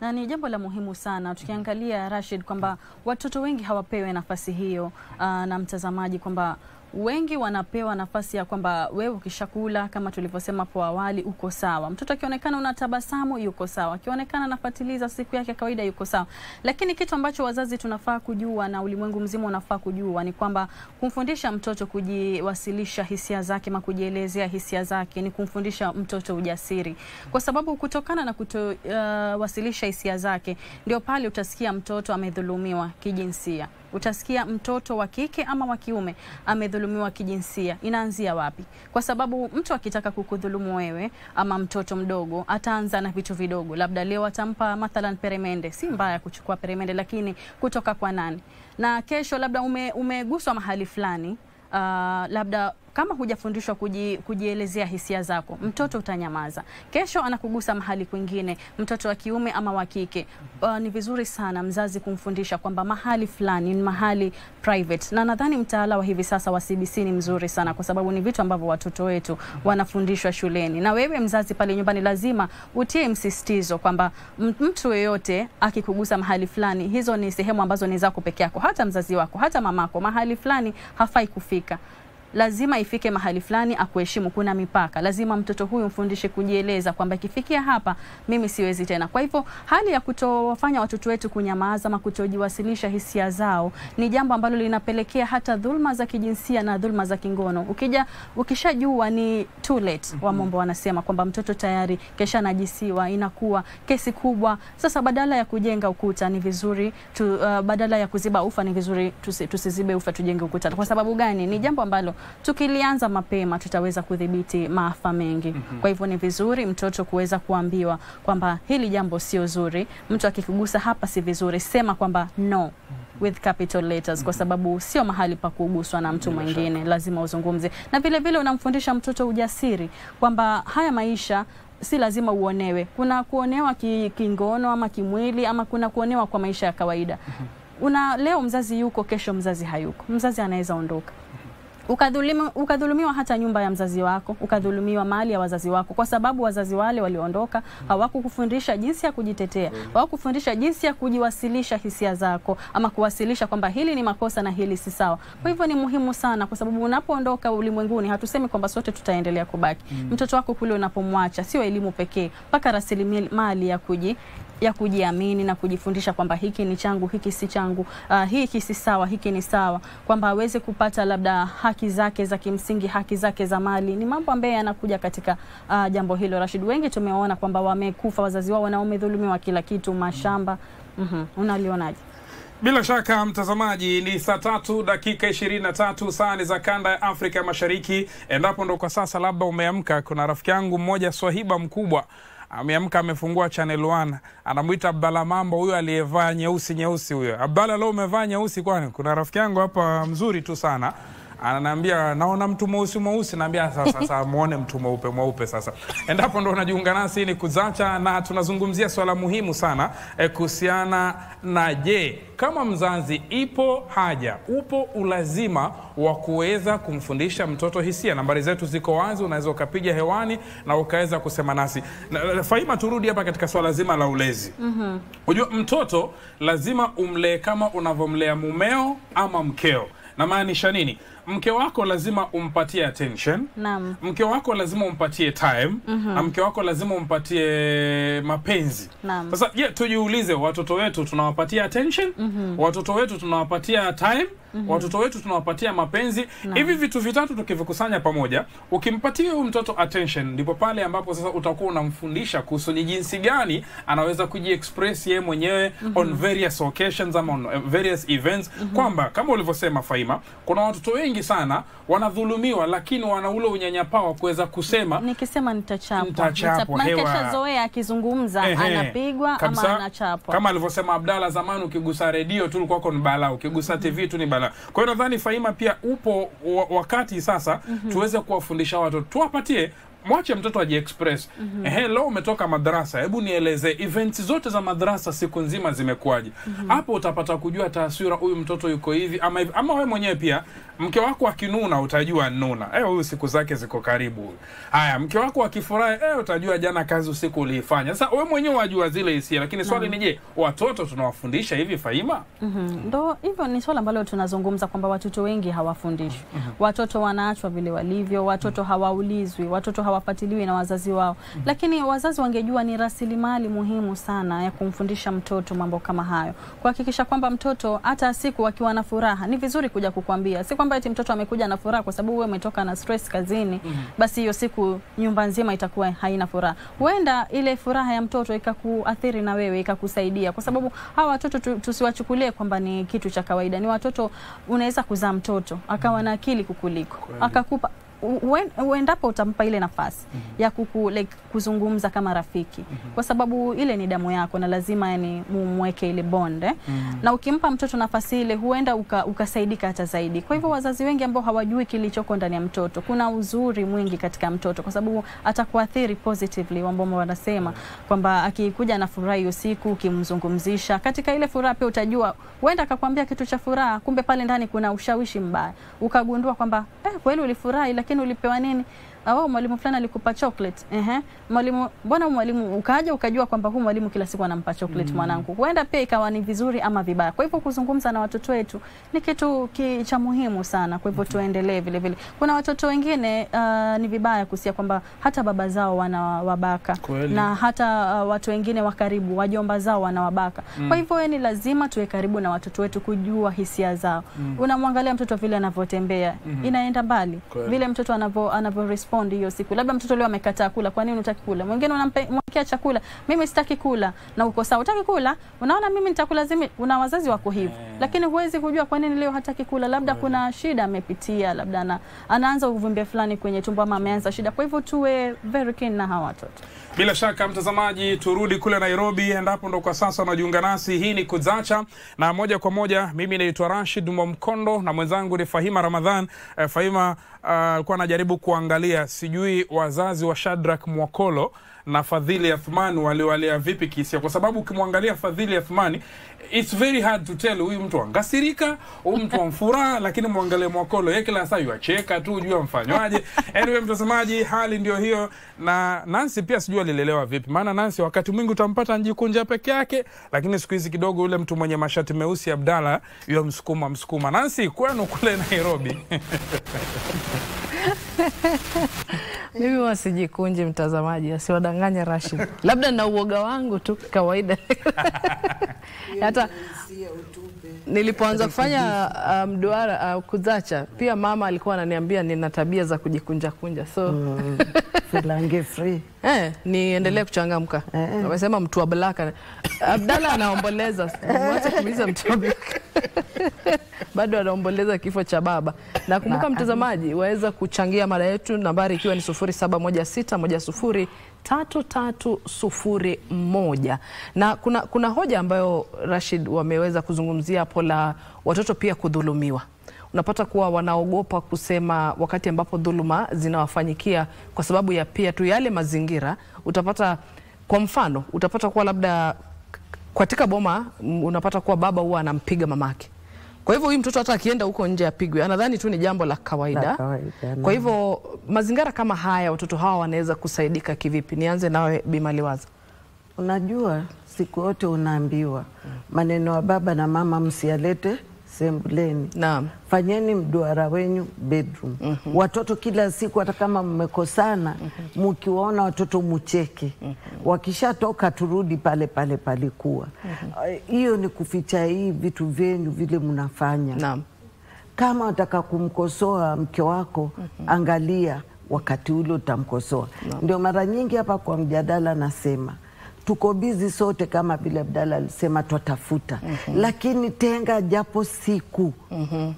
Speaker 5: Na ni jambo la muhimu sana tukiangalia, Rashid, kwamba watoto wengi hawapewi nafasi hiyo, na mtazamaji, kwamba wengi wanapewa nafasi ya kwamba wewe ukishakula, kama tulivyosema hapo awali, uko sawa. Mtoto akionekana unatabasamu, yuko sawa. Akionekana anafuatiliza siku yake kawaida, yuko sawa. Lakini kitu ambacho wazazi tunafaa kujua na ulimwengu mzima unafaa kujua ni kwamba kumfundisha mtoto kujiwasilisha hisia zake ama kujielezea hisia zake ni kumfundisha mtoto ujasiri. Kwa sababu kutokana na kutowasilisha hisia zake, ndio pale utasikia mtoto amedhulumiwa kijinsia. Utasikia mtoto wa kike ama wa kiume amedhulumiwa kijinsia. Inaanzia wapi? Kwa sababu mtu akitaka kukudhulumu wewe ama mtoto mdogo, ataanza na vitu vidogo. Labda leo atampa mathalan peremende. Si mbaya kuchukua peremende, lakini kutoka kwa nani? Na kesho labda umeguswa mahali fulani, labda kama hujafundishwa kujielezea hisia zako, mtoto utanyamaza. Kesho anakugusa mahali kwingine, mtoto wa kiume ama wa kike, ni vizuri sana mzazi kumfundisha kwamba mahali fulani ni mahali private. Na nadhani mtaala wa hivi sasa wa CBC ni mzuri sana, kwa sababu ni vitu ambavyo watoto wetu wanafundishwa shuleni. Na wewe mzazi pale nyumbani lazima utie msisitizo kwamba mtu yeyote akikugusa mahali fulani, hizo ni sehemu ambazo ni zako peke yako. Hata mzazi wako, hata mamako, mahali fulani hafai kufika. Lazima ifike mahali fulani akuheshimu, kuna mipaka. Lazima mtoto huyu mfundishe kujieleza kwamba ikifikia hapa mimi siwezi tena. Kwa hivyo hali ya kutofanya watoto wetu kunyamaza ama kutojiwasilisha hisia zao ni jambo ambalo linapelekea hata dhulma za kijinsia na dhulma za kingono. Ukishajua ni too late, wamombo wanasema kwamba mtoto tayari kesha najisiwa, inakuwa kesi kubwa. Sasa badala ya kujenga ukuta ni vizuri badala ya kuziba ufa ni vizuri tusizibe ufa, tujenge ukuta. Kwa sababu gani? Ni jambo ambalo tukilianza mapema tutaweza kudhibiti maafa mengi. Kwa hivyo ni vizuri mtoto kuweza kuambiwa kwamba hili jambo sio zuri, mtu akikugusa hapa si vizuri, sema kwamba no with capital letters, kwa sababu sio mahali pa kuguswa na mtu mwingine, lazima uzungumze. Na vile vile unamfundisha mtoto ujasiri kwamba haya maisha si lazima uonewe. Kuna kuonewa kingono ama kimwili, ama kuna kuonewa kwa maisha ya kawaida. Leo mzazi yuko, kesho mzazi hayuko. Mzazi anaweza ondoka. Ukadhulumiwa hata nyumba ya mzazi wako, ukadhulumiwa mali ya wazazi wako, kwa sababu wazazi wale waliondoka, hawakukufundisha jinsi ya kujitetea, hawakufundisha jinsi ya kujiwasilisha hisia zako, ama kuwasilisha kwamba hili ni makosa na hili si sawa. Kwa hivyo ni muhimu sana, kwa sababu unapoondoka ulimwenguni, hatusemi kwamba sote tutaendelea kubaki. Mtoto wako kule unapomwacha, sio elimu pekee, mpaka rasilimali ya kujiamini na kujifundisha kwamba hiki ni changu, hiki si changu, hiki si sawa, hiki ni sawa, kwamba aweze kupata labda haki zake za kimsingi, haki zake za mali. Ni mambo ambayo yanakuja katika jambo hilo. Rashid, wengi tumeona kwamba wamekufa wazazi wao na wamedhulumiwa kila kitu, mashamba. Unalionaje?
Speaker 4: Bila shaka mtazamaji, ni saa 3:23 saa za kanda ya Afrika Mashariki. Endapo ndo kwa sasa labda umeamka, kuna rafiki yangu mmoja swahiba mkubwa ameamka, amefungua Channel 1, anamuita Abdalla Mambo, huyo aliyevaa nyeusi huyo. Abdalla, leo umevaa nyeusi kwani? Kuna rafiki yangu hapa mzuri tu sana, ananiambia naona mtu mweusi, naambia sasa muone mtu mweupe sasa. Endapo ndo unajiunga nasi, ni Kuzacha na tunazungumzia swala muhimu sana kuhusiana na kama mzazi upo ulazima wa kuweza kumfundisha mtoto hisia. Nambari zetu ziko wazi, unaweza ukapiga hewani na ukaweza kusema nasi. Fahima, turudi hapa katika swala zima la ulezi. Unajua mtoto lazima umlee kama unavomlea mumeo ama mkeo. Na maanisha nini? Mke wako lazima umpatie attention.
Speaker 5: Naam.
Speaker 4: Mke wako lazima umpatie time. Na mke wako lazima umpatie mapenzi.
Speaker 5: Naam.
Speaker 4: Sasa tujiulize, watoto wetu tunawapatia attention? Watoto wetu tunawapatia time? Watoto wetu tunawapatia mapenzi? Hivi vitu vitatu tukivikusanya pamoja, ukimpatia huyu mtoto attention, ndipo pale ambapo sasa utakuwa unamfundisha kuhusu ni jinsi gani anaweza kujiexpress yeye mwenyewe on various occasions ama on various events. Kwamba kama ulivyosema Fahima, kuna watoto wengi sana wanadhulumiwa, lakini wana ule unyanyapaa wa kuweza kusema,
Speaker 5: nikisema nitachapwa. Kesha zoea akizungumza anapigwa ama anachapwa. Kama
Speaker 4: alivyosema Abdalla, zamani ukigusa redio tu ulikuwa ni balaa, ukigusa TV tu ni balaa. Kwa hiyo nadhani Fahima pia upo wakati sasa tuweze kuwafundisha watoto, tuwapatie, mwache mtoto ajiexpress. Leo umetoka madrasa, hebu nieleze events zote za madrasa siku nzima zimekuaje. Hapo utapata kujua taswira, huyu mtoto yuko hivi ama wewe mwenyewe pia. Mke wako akinuna utajua nuna, huyu siku zake ziko karibu. Haya, mke wako akifurahi, utajua jana kazi usiku uliifanya. Sasa wewe mwenyewe wajua zile hisia, lakini swali ni watoto tunawafundisha hivi Fahima?
Speaker 5: Ndo hivyo ni swala ambalo tunazungumza kwamba watoto wengi hawafundishwi. Watoto wanaachwa vile walivyo, watoto hawaulizwi, watoto hawafuatiliwi na wazazi wao. Lakini wazazi wangejua ni rasilimali muhimu sana ya kumfundisha mtoto mambo kama hayo. Kuhakikisha kwamba mtoto hata siku akiwa na furaha, ni vizuri kuja kukwambia. Si kwamba eti mtoto amekuja na furaha kwa sababu wewe umetoka na stress kazini, basi hiyo siku nyumba nzima itakuwa haina furaha. Huenda ile furaha ya mtoto ikakuathiri na wewe, ikakusaidia, kwa sababu hawa watoto tusiwachukulie kwamba ni kitu cha kawaida. Ni watoto, unaweza kuzaa mtoto akawa na akili kukuliko, akakupa uendapo utampa ile nafasi ya kuzungumza kama rafiki, kwa sababu ile ni damu yako na lazima yani mumweke ile bonde, na ukimpa mtoto nafasi ile huenda ukasaidika hata zaidi. Kwa hivyo wazazi wengi ambao hawajui kilichoko ndani ya mtoto, kuna uzuri mwingi katika mtoto, kwa sababu atakuathiri positively, ambao wanasema kwamba akikuja na furahi usiku ukimzungumzisha katika ile furaha, pia utajua huenda akakwambia kitu cha furaha, kumbe pale ndani kuna ushawishi mbaya, ukagundua kwamba kweli ulifurahi lakini ulipewa nini? Mwalimu fulani alikupa chocolate. Mwalimu, mbona mwalimu ukaja ukajua kwamba huyu mwalimu kila siku anampa chocolate mwanangu. Huenda pia ikawa ni vizuri ama vibaya. Kwa hivyo kuzungumza na watoto wetu ni kitu cha muhimu sana. Kwa hivyo tuendelee vile vile. Kuna watoto wengine ni vibaya kusikia kwamba hata baba zao wanawabaka. Na hata watu wengine wa karibu, wajomba zao wanawabaka. Kwa hivyo ni lazima tuwe karibu na watoto wetu kujua hisia zao. Unamwangalia mtoto vile anavyotembea, inaenda mbali. Vile mtoto anavyo respond hiyo siku. Labda mtoto leo amekataa kula, kwa nini unataka kula? Mwingine unamwekea chakula, mimi sitaki kula, na uko sawa, utaki kula, unaona mimi nitakulazimisha. Una wazazi wako hivyo, lakini huwezi kujua kwa nini leo hataki kula. Labda kuna shida amepitia, labda anaanza uvimbe fulani kwenye tumbo ama ameanza shida. Kwa hivyo tuwe very keen na hawa watoto.
Speaker 4: Bila shaka mtazamaji, turudi kule Nairobi, endapo ndo kwa sasa unajiunga nasi. Hii ni Kuzacha, na moja kwa moja mimi naitwa Rashid Mwamkondo na mwenzangu ni Fahima Ramadhan. Fahima alikuwa anajaribu kuangalia, sijui wazazi wa Shadrack Mwakolo na Fadhili Athmani waliwalea vipi kisia, kwa sababu ukimwangalia Fadhili Athmani, it's very hard to tell huyu mtu angasirika, huyu mtu amfuraha, lakini muangalie Mwakolo yeye kila saa yuacheka tu, jua mfanywaje. Anyway mtazamaji, hali ndio hiyo. Na Nancy pia sijui alilelewa vipi, maana Nancy wakati mwingi utampata njikunja peke yake, lakini siku hizi kidogo ule mtu mwenye mashati meusi Abdalla yule msukuma. Nancy, kwenu kule Nairobi?
Speaker 1: Mimi wasijikunje mtazamaji, asiwadanganya Rashid. Labda na uoga wangu tu kawaida. Hata nilipoanza kufanya mduara Kuzacha, pia mama alikuwa ananiambia nina tabia za kujikunja. So
Speaker 2: Filange free.
Speaker 1: Niendelee kuchangamka. Wamesema mtu wa Blaka. Abdalla anaomboleza. Mwacha kuuliza mtu wa Blaka. Bado anaomboleza kifo cha baba. Na kumbuka mtazamaji, waweza kuchangia mada yetu, nambari ikiwa ni 0716103301. Na kuna hoja ambayo Rashid wameweza kuzungumzia hapo la watoto pia kudhulumiwa. Unapata kuwa wanaogopa kusema wakati ambapo dhuluma zinawafanyikia kwa sababu ya pia tu yale mazingira. Utapata kwa mfano, utapata kuwa labda katika boma unapata kuwa baba huwa anampiga mamake. Kwa hivyo huyu mtoto hata akienda huko nje apigwe, anadhani tu ni jambo la kawaida. Kwa hivyo mazingira kama haya watoto hawa wanaweza kusaidika kivipi? Nianze nawe Bi Maliwaza.
Speaker 2: Unajua siku yote unaambiwa maneno ya baba na mama msialete sembuleni.
Speaker 1: Naam.
Speaker 2: Fanyeni mduara wenyu bedroom. Watoto kila siku hata kama mmekosana, mkiwaona watoto mcheke. Wakishatoka turudi pale palikuwa. Hiyo ni kuficha hii vitu vyenu vile mnafanya.
Speaker 1: Naam.
Speaker 2: Kama unataka kumkosoa mke wako, angalia wakati ule utamkosoa. Ndio mara nyingi hapa kwa mjadala nasema tuko busy sote, kama vile Abdalla alisema twatafuta. Lakini tenga japo siku.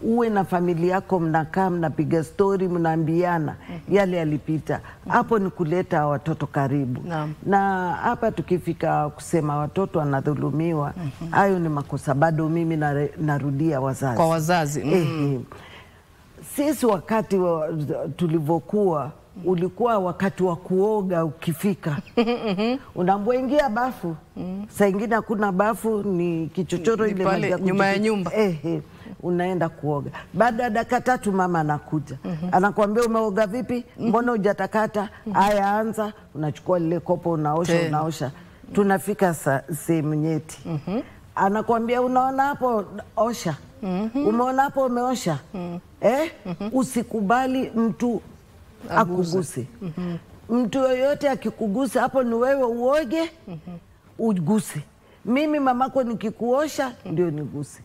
Speaker 2: Uwe na familia yako, mnakaa mnapiga story, mnaambiana yale yalipita. Hapo ni kuleta watoto karibu. Na hapa tukifika kusema watoto wanadhulumiwa, hayo ni makosa. Bado mimi narudia wazazi.
Speaker 1: Kwa wazazi.
Speaker 2: Sisi wakati tulivyokuwa, ulikuwa wakati wa kuoga ukifika. Unamboingia bafu. Saa ingine hakuna bafu, ni kichochoro ile
Speaker 1: pale nyuma ya nyumba.
Speaker 2: Unaenda kuoga. Baada ya dakika 3 mama anakuja. Anakuambia umeoga vipi? Mbona hujatakata? Haya, anza. Unachukua lile kopo unaosha. Tunafika sehemu nyeti. Anakuambia unaona hapo, osha. Umeona hapo, umeosha. Usikubali mtu akuguse. Mtu yoyote akikugusa hapo ni wewe uoge, uguse. Mimi mamako nikikuosha ndio niguse.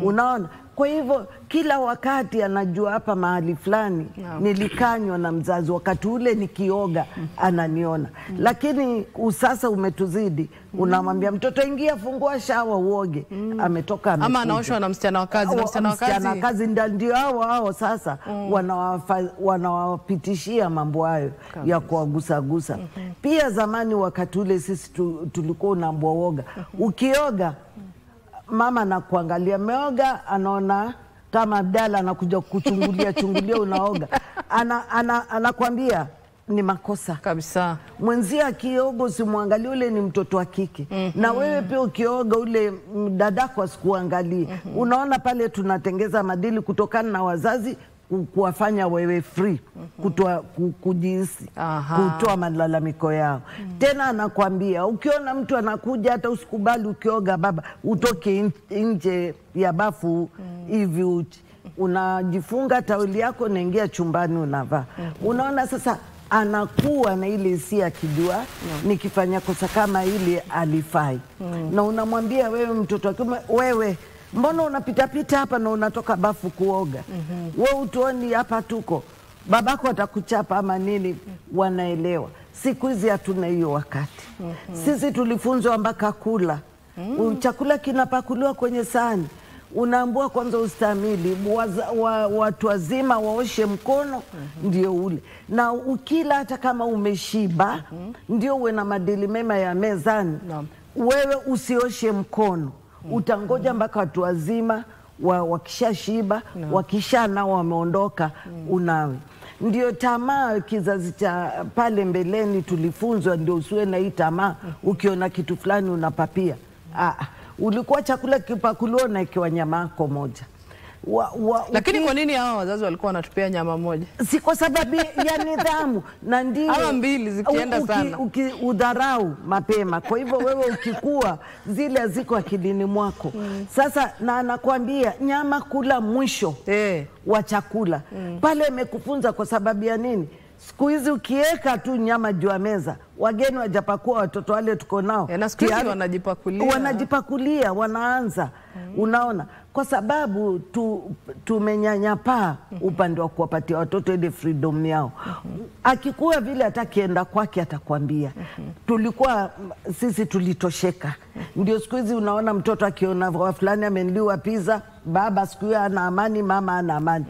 Speaker 2: Unaona? Kwa hivyo kila wakati anajua hapa mahali fulani nilikanywa na mzazi, wakati ule nikioga ananiona. Lakini usasa umetuzidi. Unamwambia mtoto ingia, fungua shawa uoge. Ametoka amekuja.
Speaker 1: Ama anaoshwa na msichana wa kazi.
Speaker 2: Msichana wa kazi ndio hao sasa wanawapitishia mambo hayo ya kuwagusa. Pia zamani wakati ule sisi tulikuwa unaambwa uoga. Ukioga mama anakuangalia meoga, anaona kama Abdalla anakuja kuchungulia unaoga. Anakuambia ni makosa
Speaker 1: kabisa.
Speaker 2: Mwenzia akioga usimwangalie, ule ni mtoto wa kike. Na wewe pia ukioga ule dadako asikuangalie. Unaona pale tunatengeza madili kutokana na wazazi kuwafanya wewe free, kujihisi, kutoa malalamiko yao. Tena anakuambia ukiona mtu anakuja hata usikubali ukioga baba, utoke nje ya bafu hivi unajifunga tawili yako naingia chumbani unavaa. Unaona sasa anakuwa na ile hisia kijua nikifanya kosa kama ile alifai. Na unamwambia wewe mtoto wake, wewe mbona unapita hapa na unatoka bafu kuoga? Wewe utuoni hapa tuko, babako atakuchapa ama nini? Wanaelewa. Siku hizi hatuna hiyo wakati. Sisi tulifunzwa mpaka kula. Chakula kinapakuliwa kwenye sahani, unaambua kwanza ustamili, watu wazima waoshe mkono ndio ule. Na ukila hata kama umeshiba ndio uwe na madili mema ya mezani. Wewe usioshe mkono. Utangoja mpaka watu wazima wakisha shiba, wakisha nao wameondoka unawe. Ndio tamaa kizazi cha pale mbeleni tulifunzwa, ndio usiwe na hii tamaa. Ukiona kitu fulani unapapia. Ulikuwa chakula kipakuliwa na ikiwa nyama yako moja.
Speaker 1: Lakini kwa nini hao wazazi walikuwa wanatupea nyama moja?
Speaker 2: Si kwa sababu ya nidhamu, na ndio
Speaker 1: hawa mbili zikienda sana
Speaker 2: udharau mapema. Kwa hivyo wewe ukikua zile ziko akilini mwako. Sasa na anakuambia nyama kula mwisho wa chakula. Pale amekufunza kwa sababu ya nini? Siku hizi ukiweka tu nyama juu ya meza, wageni wajapakua, watoto wale tuko nao
Speaker 1: na siku hizi
Speaker 2: wanajipakulia, wanaanza. Unaona, kwa sababu tumenyanyapaa upande wa kuwapatia watoto ile freedom yao. Akikuwa vile atakienda kwake atakwambia tulikuwa sisi tulitosheka. Ndio siku hizi unaona mtoto akiona wa fulani ameniliwa pizza, baba siku hiyo ana amani, mama ana amani.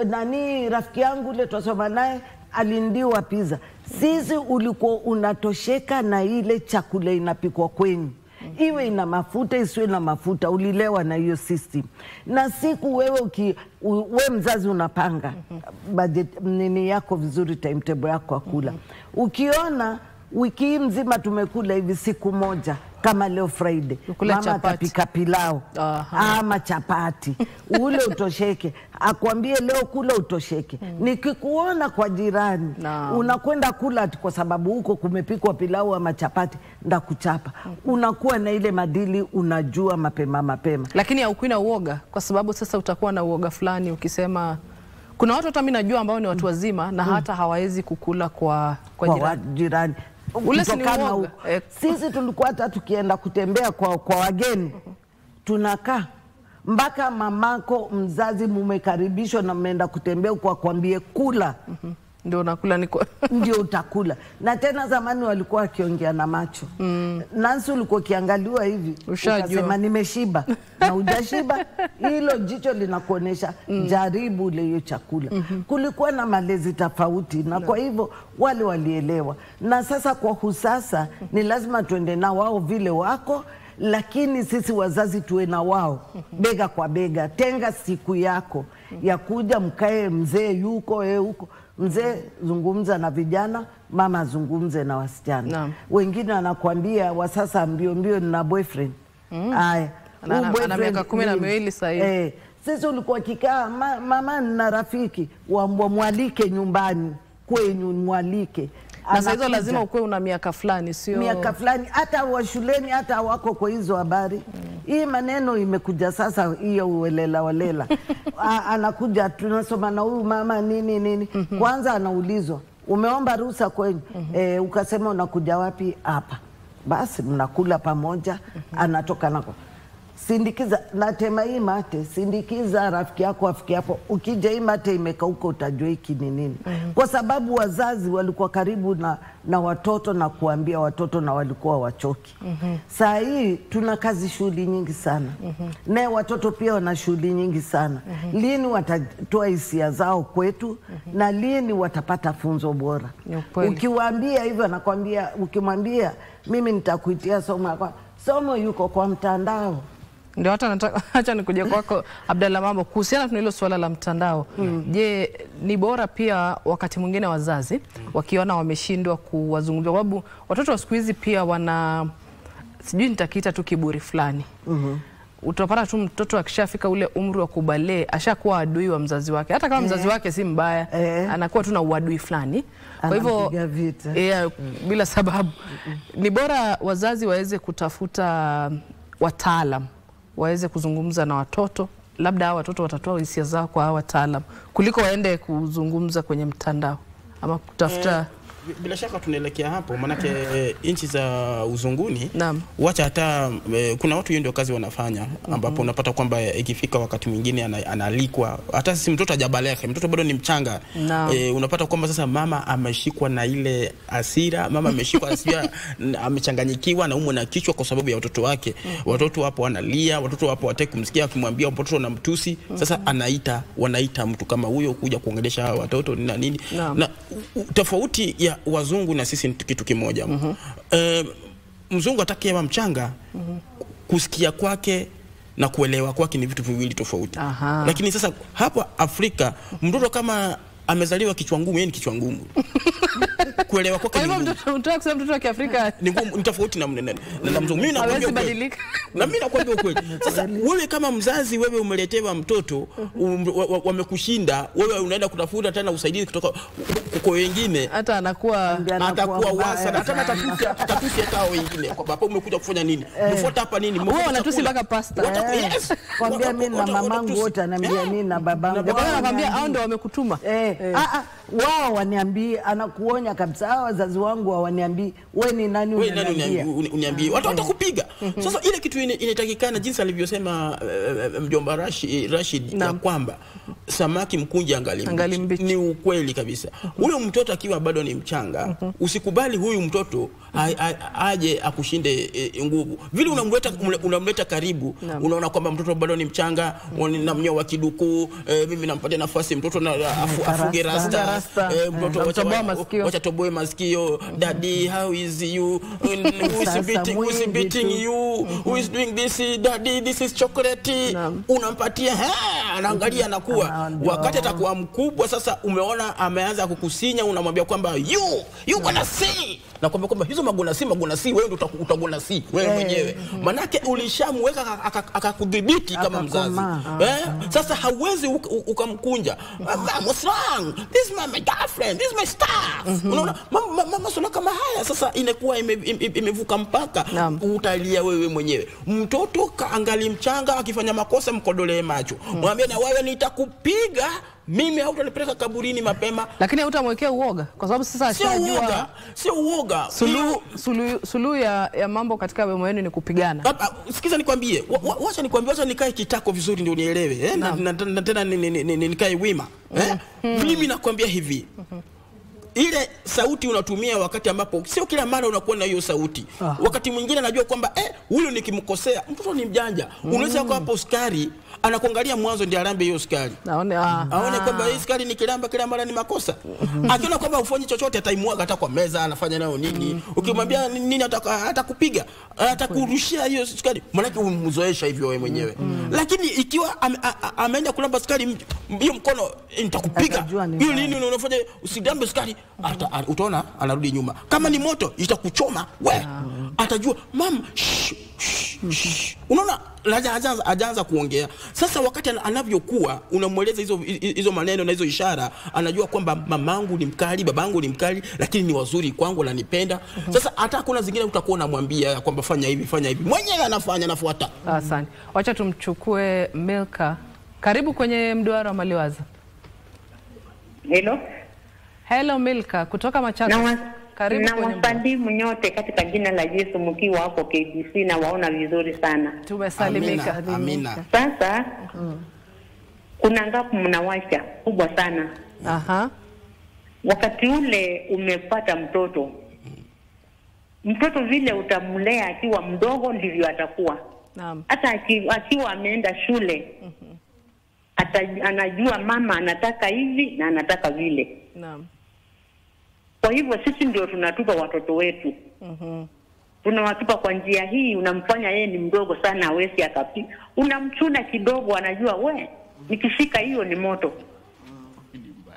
Speaker 2: Nani rafiki yangu ile tusoma naye alindiwa pizza. Sisi ulikuwa unatosheka na ile chakula inapikwa kwenyu. Iwe ina mafuta isiwe na mafuta, ulilewa na hiyo system. Na siku wewe we mzazi unapanga budget nini yako vizuri, timetable yako akula. Ukiona wiki mzima tumekula hivi siku moja, kama leo Friday mama atapika pilau ama chapati, ule utosheke. Akwambie leo kula utosheke. Nikikuona kwa jirani unakwenda kula kwa sababu huko kumepikwa pilau ama chapati, ndakuchapa. Unakuwa na ile madili, unajua mapema.
Speaker 1: Lakini haukuina uoga, kwa sababu sasa utakuwa na uoga fulani ukisema kuna watu hata mimi najua ambao ni watu wazima na hata hawawezi kukula kwa
Speaker 2: jirani. Ule si sisi tulikuwa hata tukienda kutembea kwa wageni tunakaa mpaka mamako mzazi mumekaribishwa na mmeenda kutembea kwa kwambie kula.
Speaker 1: Ndio unakula
Speaker 2: ndio utakula. Na tena zamani walikuwa wakiongea na macho. Nansi ulikuwa kiangaliwa hivi ukasema nimeshiba na hujashiba, hilo jicho linakuonesha jaribu ile hiyo chakula. Kulikuwa na malezi tofauti, na kwa hivyo wale walielewa. Na sasa kwa husasa ni lazima tuende na wao vile wako, lakini sisi wazazi tuwe na wao bega kwa bega. Tenga siku yako ya kuja mkae, mzee yuko huko, mzee zungumza na vijana, mama zungumze na wasichana. Wengine anakuambia wa sasa mbio nina boyfriend. Ana
Speaker 1: miaka 12 sasa hivi.
Speaker 2: Sisi ulikuwa kikaa mama na rafiki mwalike nyumbani kwenyu, mwalike.
Speaker 1: Na sasa hizo lazima ukue una miaka fulani, sio
Speaker 2: miaka fulani. Hata wa shuleni hata wako kwa hizo habari. Hii maneno imekuja sasa, hiyo walela. Anakuja tunasoma na huyu mama nini. Kwanza anaulizwa umeomba ruhusa kwenyu? Ukasema unakuja wapi? Hapa. Basi mnakula pamoja, anatoka nako. sindikiza, natema hii mate, sindikiza rafiki yako afiki hapo. Ukija hii mate imekauka utajua hiki ni nini. Kwa sababu wazazi walikuwa karibu na watoto na kuambia watoto na walikuwa wachoki. Saa hii tuna kazi shughuli nyingi sana. Na watoto pia wana shughuli nyingi sana. Lini watatoa hisia zao kwetu na lini watapata funzo bora. Ukiwaambia hivyo anakuambia, ukimwambia mimi nitakuitia somo yuko kwa mtandao.
Speaker 1: Ndio hata nataka acha nikuje kwako Abdalla Mambo kuhusiana na hilo swala la mtandao. Je, ni bora pia wakati mwingine wazazi wakiona wameshindwa kuwazungumzia, sababu watoto wa siku hizi pia wana sijui nitakiita tu kiburi fulani. Utapata tu mtoto akishafika ule umri wa kubale ashakuwa adui wa mzazi wake, hata kama mzazi wake si mbaya, anakuwa tu na uadui fulani. Kwa hivyo bila sababu ni bora wazazi waweze kutafuta wataalam, waweze kuzungumza na watoto, labda hao watoto watatoa hisia zao kwa hao wataalam kuliko waende kuzungumza kwenye mtandao ama kutafuta.
Speaker 3: Bila shaka tunaelekea hapo, manake inchi za uzunguni wacha hata kuna watu hiyo ndio kazi wanafanya, ambapo unapata kwamba ikifika wakati mwingine analikwa, hata si mtoto hajabaleka, mtoto bado ni mchanga. Unapata kwamba sasa mama ameshikwa na ile hasira, mama ameshikwa hasira, amechanganyikiwa na umwe na kichwa kwa sababu ya watoto wake. Watoto hapo wanalia, watoto hapo wataki kumsikia, akimwambia mtoto na mtusi. Sasa wanaita mtu kama huyo kuja kuongelesha hawa watoto na nini. Na tofauti ya wazungu na sisi ni kitu kimoja. Mzungu atakiwa mchanga, kusikia kwake na kuelewa kwake ni vitu viwili tofauti. Lakini sasa hapa Afrika mtoto kama amezaliwa kichwa ngumu, yeye ni kichwa ngumu. Kuelewa kwake ni ngumu.
Speaker 1: Mtoto kusema mtoto wa Kiafrika
Speaker 3: ni ngumu, ni tofauti na mzungu. Mimi nakwambia ukweli. Na mimi nakwambia ukweli. Sasa wewe kama mzazi, wewe umeletewa mtoto, wamekushinda, wewe unaenda kutafuta tena usaidizi kutoka kwa wengine,
Speaker 1: hata atakuwa
Speaker 3: wasa, hata atatusi hata wengine. Kwa sababu umekuja kufanya nini? Mfuata hapa nini?
Speaker 1: Wao wanatusi mpaka pasta.
Speaker 2: Kwambia mimi na mamangu wote ananiambia nini na babangu.
Speaker 1: Ndio anakuambia hao ndio wamekutuma.
Speaker 2: Wao waniambia, anakuonya kabisa. Hao wazazi wangu hawaniambii wewe ni nani
Speaker 3: uniambie, watakupiga. Sasa ile kitu inatakikana jinsi alivyosema mjomba Rashid ya kwamba samaki mkunje angali mbichi. Ni ukweli kabisa. Huyo mtoto akiwa bado ni mchanga, usikubali huyu mtoto aje akushinde nguvu. Vile unamleta karibu, unaona kwamba mtoto bado ni mchanga, unamnyoa kiduku, mimi nampatia nafasi mtoto na afuge rasta, mtoto wacha toboe masikio. Daddy, how is you? Who is beating you? Who is doing this? Daddy, this is chocolate. Unampatia, anaangalia, anakuwa. Wakati atakuwa mkubwa sasa, umeona ameanza kukusinya, unamwambia kwamba you gonna see. Na kwamba hizo magona si wewe ndio utagona si wewe mwenyewe. Manake ulishamweka akakudhibiti kama mzazi. Sasa hauwezi ukamkunja. What's wrong? This is my girlfriend, this is my star. Unaona mama sona kama haya sasa inakuwa imevuka mpaka, utalia wewe mwenyewe. Mtoto kaangali mchanga, akifanya makosa mkodolee macho. Mwambie na wewe nitakupiga. Mimi hautanipeleka kaburini mapema.
Speaker 1: Lakini hautamwekea uoga kwa sababu sasa ashajua
Speaker 3: sio uoga.
Speaker 1: Suluhu ya mambo katika wema wenu ni kupigana.
Speaker 3: Sikiza nikwambie, wacha nikae kitako vizuri ndio unielewe. Na tena nikae wima. Mimi nakwambia hivi. Ile sauti unatumia wakati ambapo sio kila mara unakuwa na hiyo sauti. Wakati mwingine anajua kwamba huyu nikimkosea, mtoto ni mjanja. Unaweza kwa hapo sukari, anakuangalia mwanzo ndio alambe hiyo sukari. Aone kwamba hii sukari nikilamba kila mara ni makosa. Akiona kwamba ufanye chochote ataimwaga hata kwa meza, anafanya nayo nini. Ukimwambia nini atakupiga, atakurushia hiyo sukari. Maana umemzoesha hivyo wewe mwenyewe. Lakini ikiwa ameenda kulamba sukari, hiyo mkono nitakupiga. Hiyo nini unafanya usidambe sukari, utaona anarudi nyuma. Kama ni moto itakuchoma wewe. Atajua mama unaona ajaanza kuongea. Sasa wakati anavyokuwa unamweleza hizo maneno na hizo ishara, anajua kwamba mamangu ni mkali, babangu ni mkali, lakini ni wazuri kwangu, ananipenda. Sasa hata kuna zingine utakuwa unamwambia kwamba fanya hivi, mwenyewe anafanya, anafuata.
Speaker 1: Asante. Wacha tumchukue Milka. Karibu kwenye mduara wa Maliwaza.
Speaker 8: Hello.
Speaker 1: Hello Milka kutoka Machakos. Karibu
Speaker 8: na
Speaker 1: kwenye mada.
Speaker 8: wasalimu nyote katika jina la Yesu mkiwa hapo KBC na waona vizuri sana.
Speaker 1: Tumesalimika.
Speaker 3: Amina.
Speaker 8: Sasa kuna ngapi mnawasha kubwa sana.
Speaker 1: Aha.
Speaker 8: Wakati ule umepata mtoto. Mtoto vile utamlea akiwa mdogo ndivyo atakuwa.
Speaker 1: Naam.
Speaker 8: Hata akiwa ameenda shule. Anajua mama anataka hivi na anataka vile.
Speaker 1: Naam.
Speaker 8: Kwa hivyo sisi ndio tunatupa watoto wetu. Tunawatupa kwa njia hii, unamfanya yeye ni mdogo sana hawezi akapi. Unamchuna kidogo anajua we nikishika hiyo ni moto.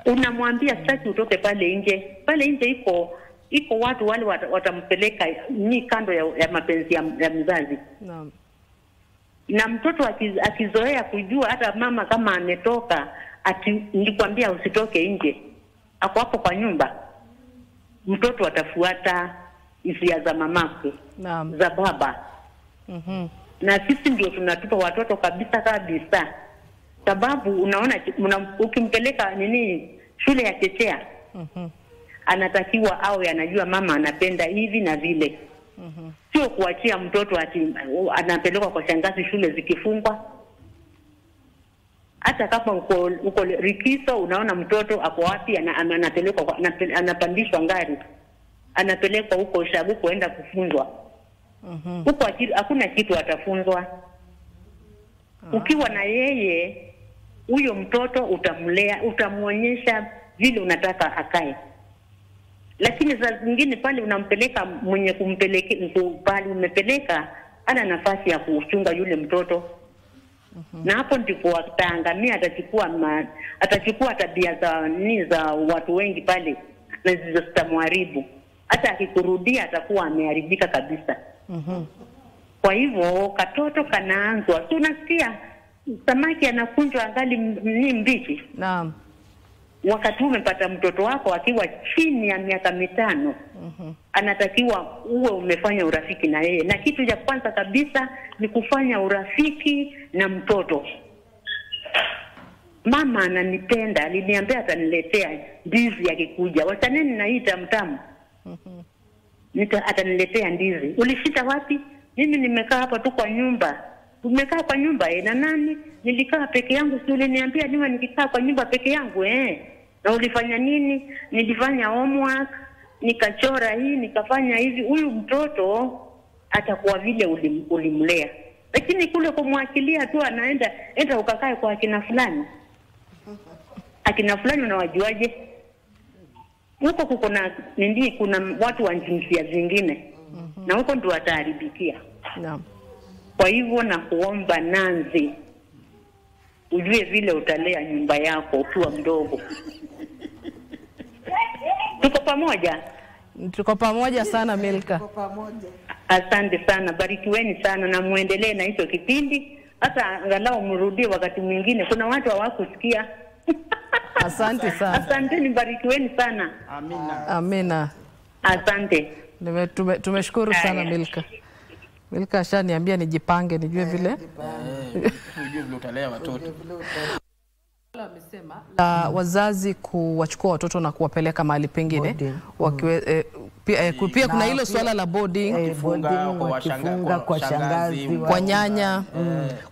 Speaker 8: Unamwambia sasa utoke pale nje. Pale nje iko watu wale watampeleka ni kando ya mapenzi ya mzazi.
Speaker 1: Naam.
Speaker 8: Na mtoto akizoea kujua hata mama kama ametoka nilikwambia usitoke nje. Ako hapo kwa nyumba. Mtoto atafuata hisia za mamake.
Speaker 1: Naam.
Speaker 8: Za baba. Na sisi ndio tunatupa watoto kabisa. Sababu unaona ukimpeleka shule ya chechea. Anatakiwa awe anajua mama anapenda hivi na vile. Sio kuachia mtoto anapelekwa kwa shangazi shule zikifungwa. Hata kama uko rikiso unaona mtoto ako wapi anapelekwa anapandishwa ngari. Anapelekwa huko Shabu kuenda kufunzwa. Huko hakuna kitu atafunzwa. Ukiwa na yeye huyo mtoto utamlea, utamuonyesha vile unataka akae. Lakini saa zingine pale unampeleka mwenye pale umepeleka ana nafasi ya kuchunga yule mtoto. Na hapo ndipo ataangamia, atachukua tabia za watu wengi pale na zitamharibu. Hata akikurudia atakuwa ameharibika kabisa. Kwa katoto kanaanzwa. Tunasikia samaki anakunjwa angali ni mbichi.
Speaker 1: Naam.
Speaker 8: Wakati umepata mtoto wako akiwa chini ya miaka 5, anatakiwa uwe umefanya urafiki na yeye. Na kitu cha kwanza kabisa ni kufanya urafiki na mtoto. Mama ananipenda, aliniambia ataniletea ndizi akikuja. Wachaneni na hii tamtamu. Ataniletea ndizi. Ulishita wapi? Mimi nimekaa hapa tu kwa nyumba. Umekaa kwa nyumba na nani? Nilikaa peke yangu. Si uliniambia niwe nikikaa kwa nyumba peke yangu Na ulifanya nini? Nilifanya homework, nikachora hii, nikafanya hivi. Huyu mtoto atakuwa vile ulimlea. Lakini kule kumwakilia tu enda ukakae kwa akina fulani. Akina fulani unawajuaje? Huko kuna watu wa jinsia zingine. Na huko ndio wataharibikia.
Speaker 1: Naam.
Speaker 8: Kwa hivyo na kuomba Nanzi, ujue vile utalea nyumba yako ukiwa mdogo. Tuko pamoja?
Speaker 1: Tuko pamoja sana Milka.
Speaker 8: Asante sana, barikiweni sana na muendelee na hicho kipindi. Hata angalau mrudie wakati mwingine. Kuna watu hawakusikia.
Speaker 1: Asante sana.
Speaker 8: Asanteni, barikiweni sana.
Speaker 1: Amina.
Speaker 8: Asante.
Speaker 1: Tumeshukuru sana Milka. Milka ashaniambia nijipange nijue vile.
Speaker 3: Nijue vile utalea watoto.
Speaker 1: Amesema wazazi kuwachukua watoto na kuwapeleka mahali pengine. Pia kuna hilo swala la boarding,
Speaker 2: wakifunga kwa shangazi,
Speaker 1: kwa nyanya.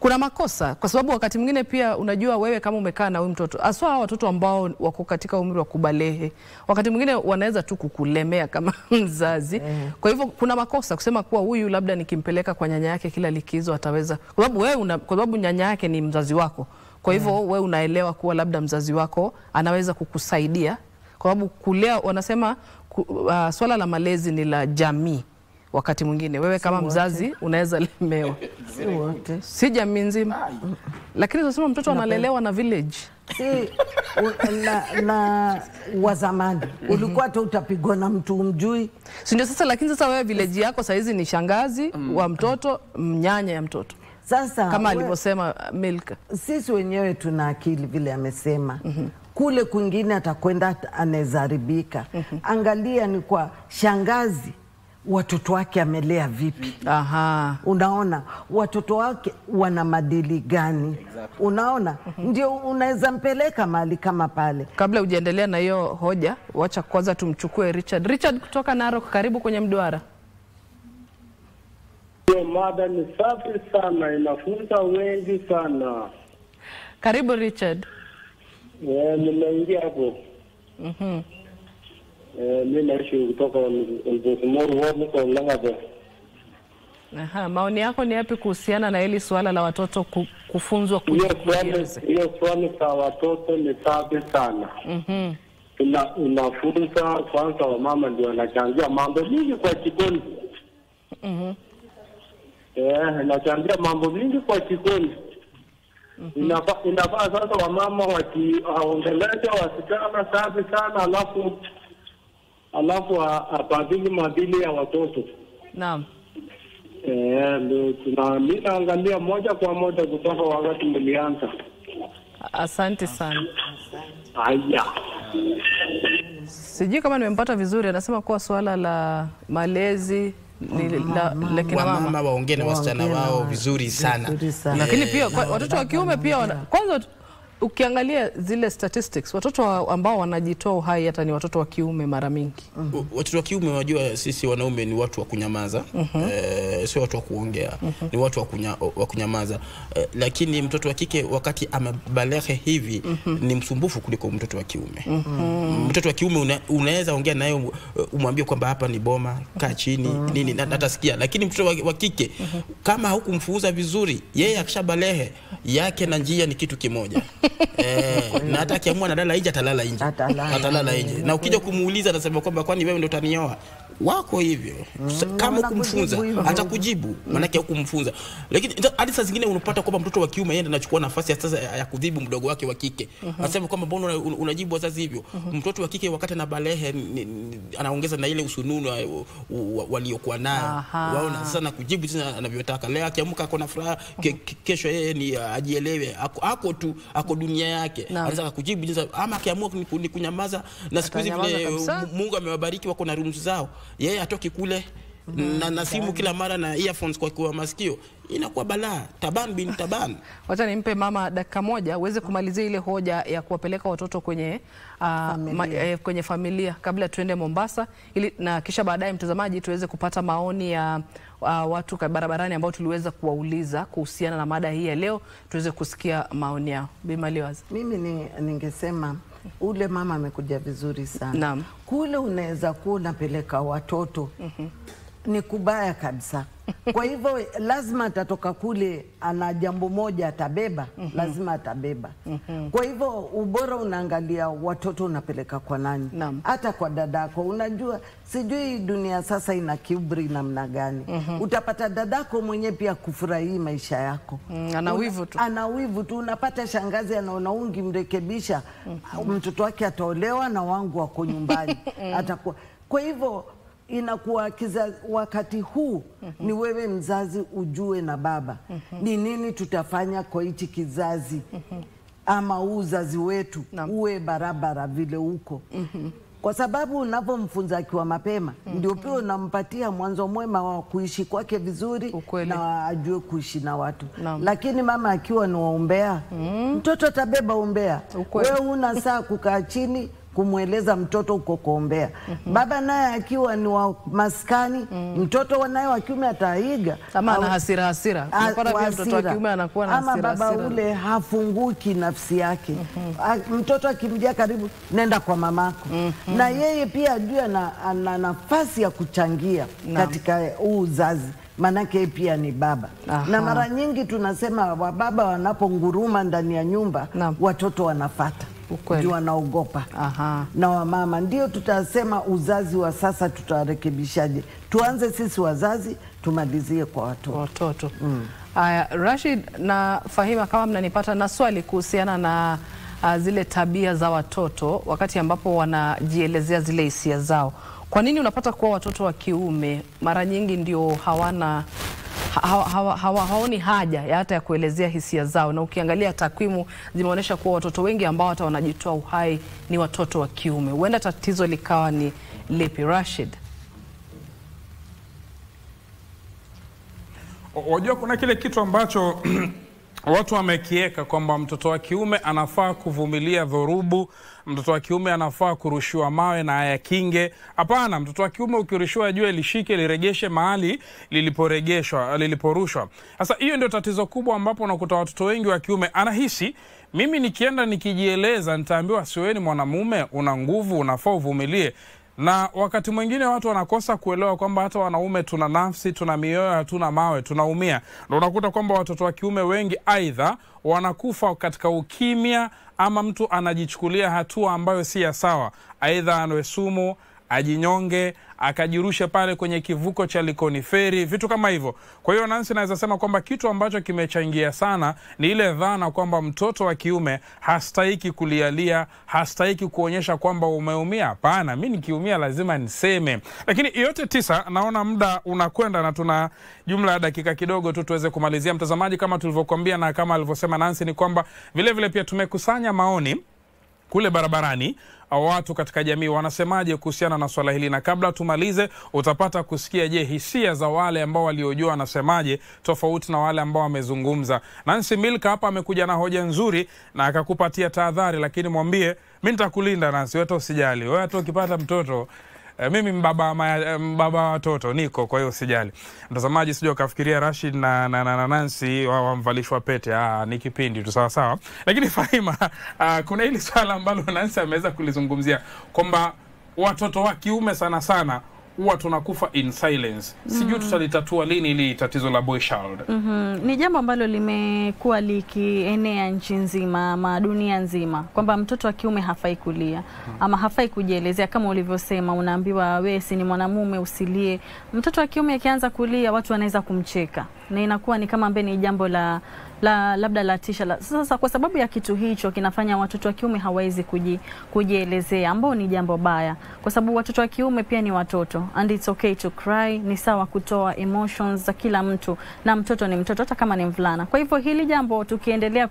Speaker 1: Kuna makosa kwa sababu wakati mwingine pia unajua wewe kama umekaa na huyu mtoto, aswa watoto ambao wako katika umri wa kubalehe, wakati mwingine wanaweza tu kukulemea kama mzazi. Kwa hivyo kuna makosa kusema kuwa huyu labda nikimpeleka kwa nyanya yake kila likizo ataweza, kwa sababu wewe kwa sababu nyanya yake ni mzazi wako. Kwa hivyo wewe unaelewa kuwa labda mzazi wako anaweza kukusaidia, kwa sababu kulea, wanasema swala la malezi ni la jamii. Wakati mwingine wewe kama mzazi unaweza lemewa, si jamii nzima. Lakini tunasema mtoto analelewa na village.
Speaker 2: na wa zamani ulikuwa tu utapigwa na mtu umjui,
Speaker 1: si ndio? Sasa lakini sasa wewe village yako saizi ni shangazi wa mtoto, nyanya ya mtoto. Sasa kama alivyosema Milka,
Speaker 2: sisi wenyewe tuna akili vile amesema. Kule kwingine atakwenda anaweza haribika. Angalia ni kwa shangazi watoto wake amelea vipi.
Speaker 1: Aha.
Speaker 2: Unaona watoto wake wana madili gani. Unaona ndio unaweza mpeleka mahali kama pale.
Speaker 1: Kabla hujaendelea na hiyo hoja, wacha kwanza tumchukue Richard. Richard kutoka Narok, karibu kwenye Mduara.
Speaker 9: Hiyo mada ni safi sana, inafunza wengi sana.
Speaker 1: Karibu Richard.
Speaker 9: Nimeingia hapo. Mimi naishi kutoka Mbosimoro wadi kwa Lang'ata.
Speaker 1: Aha, maoni yako ni yapi kuhusiana na hili swala la watoto kufunzwa kujieleza?
Speaker 9: Hiyo swali kwa watoto ni safi sana. Unafunza kwanza, wamama ndio wanachangia mambo mingi kwa jikoni. Inachangia mambo mingi kwa jikoni. Inafaa sasa wamama waongelesha wasichana safi sana, alafu abadili maadili ya watoto.
Speaker 1: Naam.
Speaker 9: Mimi naangalia moja kwa moja kutoka wakati mlianza.
Speaker 1: Asante sana.
Speaker 9: Haya.
Speaker 1: Sijui kama nimempata vizuri, anasema kuwa swala la malezi ni la kina mama
Speaker 3: waongee na wasichana wao vizuri sana.
Speaker 1: Lakini pia watoto wa kiume pia kwanza ukiangalia zile statistics, watoto ambao wanajitoa uhai hata ni watoto wa kiume mara mingi.
Speaker 3: Watoto wa kiume, wajua sisi wanaume ni watu wa kunyamaza, sio watu wa kuongea, ni watu wa kunyamaza. Lakini mtoto wa kike wakati amebalehe hivi ni msumbufu kuliko mtoto wa kiume. Mtoto wa kiume unaweza ongea naye, umwambie kwamba hapa ni boma, kaa chini, nini, na atasikia. Lakini mtoto wa kike kama hukumfunza vizuri, yeye akishabalehe yake na njia ni kitu kimoja. Na hata akiamua analala nje, atalala nje. Atalala nje. Na ukija kumuuliza anasema kwamba kwani wewe ndio utanioa? Wako hivyo. Kama hukumfunza atakujibu, maana yake hukumfunza. Lakini hadi saa zingine unapata kwamba mtoto wa kiume yeye anachukua nafasi ya sasa ya kudhibu mdogo wake wa kike. Anasema kwamba mbona unajibu wazazi hivyo? Mtoto wa kike wakati anabalehe anaongeza na ile usununu waliokuwa nayo. Waona sasa na kujibu sasa anavyotaka. Leo akiamka ako na furaha, kesho yeye ni ajielewe. Ako dunia yake. Anaweza kujibu jinsi, ama akiamua ni kunyamaza. Na siku hizi vile Mungu amewabariki wako na rooms zao, yeye atoki kule na simu kila mara na earphones kwa masikio, inakuwa balaa. Taban bin taban.
Speaker 1: Wacha nimpe mama dakika moja uweze kumalizia ile hoja ya kuwapeleka watoto kwenye kwenye familia kabla tuende Mombasa, ili na kisha baadaye mtazamaji tuweze kupata maoni ya watu barabarani ambao tuliweza kuwauliza kuhusiana na mada hii ya leo, tuweze kusikia maoni yao. Bi Maliwaza.
Speaker 2: Mimi ningesema ule mama amekuja vizuri sana.
Speaker 1: Naam.
Speaker 2: Kule unaweza kuwa unapeleka watoto ni kubaya kabisa. Kwa hivyo lazima atatoka kule ana jambo moja atabeba, lazima atabeba. Kwa hivyo ubora unaangalia watoto unapeleka kwa nani. Hata kwa dadako, unajua sijui dunia sasa ina kiburi namna gani. Utapata dadako mwenye pia kufurahia maisha yako.
Speaker 1: Ana wivu tu.
Speaker 2: Ana wivu tu. Unapata shangazi anaona ungemrekebisha mtoto wake ataolewa na wangu wako nyumbani. Atakuwa. Kwa hivyo inakuwa wakati huu ni wewe mzazi ujue na baba ni nini tutafanya kwa hichi kizazi ama uzazi wetu uwe barabara vile uko. Kwa sababu unapomfunza akiwa mapema ndio pia unampatia mwanzo mwema wa kuishi kwake vizuri. Na ajue kuishi na watu. Lakini mama akiwa ni waombea, mtoto atabeba umbea. Wewe una saa kukaa chini kumweleza mtoto uko kuombea. Baba naye akiwa ni wa maskani, mtoto wanaye wa kiume ataiga.
Speaker 1: Ama ana hasira. Unapata pia mtoto wa kiume anakuwa na hasira.
Speaker 2: Ama baba ule hafunguki nafsi yake. Mtoto akimjia karibu, nenda kwa mamako. Na yeye pia ajue ana nafasi ya kuchangia katika uzazi. Manake pia ni baba. Na mara nyingi tunasema wababa wanaponguruma ndani ya nyumba, watoto wanafata. Ndio wanaogopa. Na wamama ndio tutasema uzazi wa sasa tutarekebishaje. Tuanze sisi wazazi, tumalizie kwa watoto.
Speaker 1: Aya, Rashid na Fahima, kama mnanipata, na swali kuhusiana na zile tabia za watoto wakati ambapo wanajielezea zile hisia zao. Kwa nini unapata kuwa watoto wa kiume mara nyingi ndio hawaoni haja ya hata ya kuelezea hisia zao, na ukiangalia takwimu zimeonyesha kuwa watoto wengi ambao hata wanajitoa uhai ni watoto wa kiume? Huenda tatizo likawa ni lipi, Rashid?
Speaker 4: wajua kuna kile kitu ambacho watu wamekieka kwamba mtoto wa kiume anafaa kuvumilia dhorubu, mtoto wa kiume anafaa kurushiwa mawe na ayakinge. Hapana, mtoto wa kiume ukirushiwa jua lishike liregeshe mahali liliporushwa. Sasa hiyo ndio tatizo kubwa, ambapo unakuta watoto wengi wa kiume anahisi mimi nikienda nikijieleza nitaambiwa siweni mwanamume, una nguvu, unafaa uvumilie. Na wakati mwingine watu wanakosa kuelewa kwamba hata wanaume tuna nafsi, tuna mioyo, hatuna mawe, tunaumia. Na unakuta kwamba watoto wa kiume wengi aidha wanakufa katika ukimya, ama mtu anajichukulia hatua ambayo si ya sawa, aidha anwe sumu, ajinyonge, akajirusha pale kwenye kivuko cha Likoni Ferry, vitu kama hivyo. Kwa hiyo Nancy, naweza sema kwamba kitu ambacho kimechangia sana ni ile dhana kwamba mtoto wa kiume hastahiki kulialia, hastahiki kuonyesha kwamba umeumia. Hapana, mimi nikiumia lazima niseme. Lakini yote tisa, naona muda unakwenda na tuna jumla ya dakika kidogo tu tuweze kumalizia. Mtazamaji, kama tulivyokuambia na kama alivyosema Nancy, ni kwamba vile vile pia tumekusanya maoni kule barabarani, watu katika jamii wanasemaje kuhusiana na swala hili. Na kabla tumalize, utapata kusikia hisia za wale ambao waliojua wanasemaje tofauti na wale ambao wamezungumza. Nancy Milka hapa amekuja na hoja nzuri na akakupatia tahadhari, lakini mwambie mimi nitakulinda Nancy, wewe usijali. Wewe hata ukipata mtoto, mimi mbaba watoto niko, kwa hiyo usijali. Mtazamaji, sije ukafikiria Rashid na Nancy wamvalishwa pete. Ni kipindi tu, sawa sawa. Lakini Fahima, kuna hili swala ambalo Nancy ameweza kulizungumzia kwamba watoto wa kiume sana sana huwa tunakufa in silence. Sijui tutalitatua lini ili tatizo la boy child.
Speaker 5: Ni jambo ambalo limekuwa likienea nchi nzima ama dunia nzima, kwamba mtoto wa kiume hafai kulia ama hafai kujielezea. Kama ulivyosema, unaambiwa wewe si ni mwanamume usilie. Mtoto wa kiume akianza kulia watu wanaweza kumcheka, na inakuwa ni kama ni jambo labda la tisha. Sasa kwa sababu ya kitu hicho kinafanya watoto wa kiume hawawezi kujielezea, ambao ni jambo baya, kwa sababu watoto wa kiume pia ni watoto, and it's okay to cry. Ni sawa kutoa emotions za kila mtu, na mtoto ni mtoto hata kama ni mvulana. Kwa hivyo hili jambo tukiendelea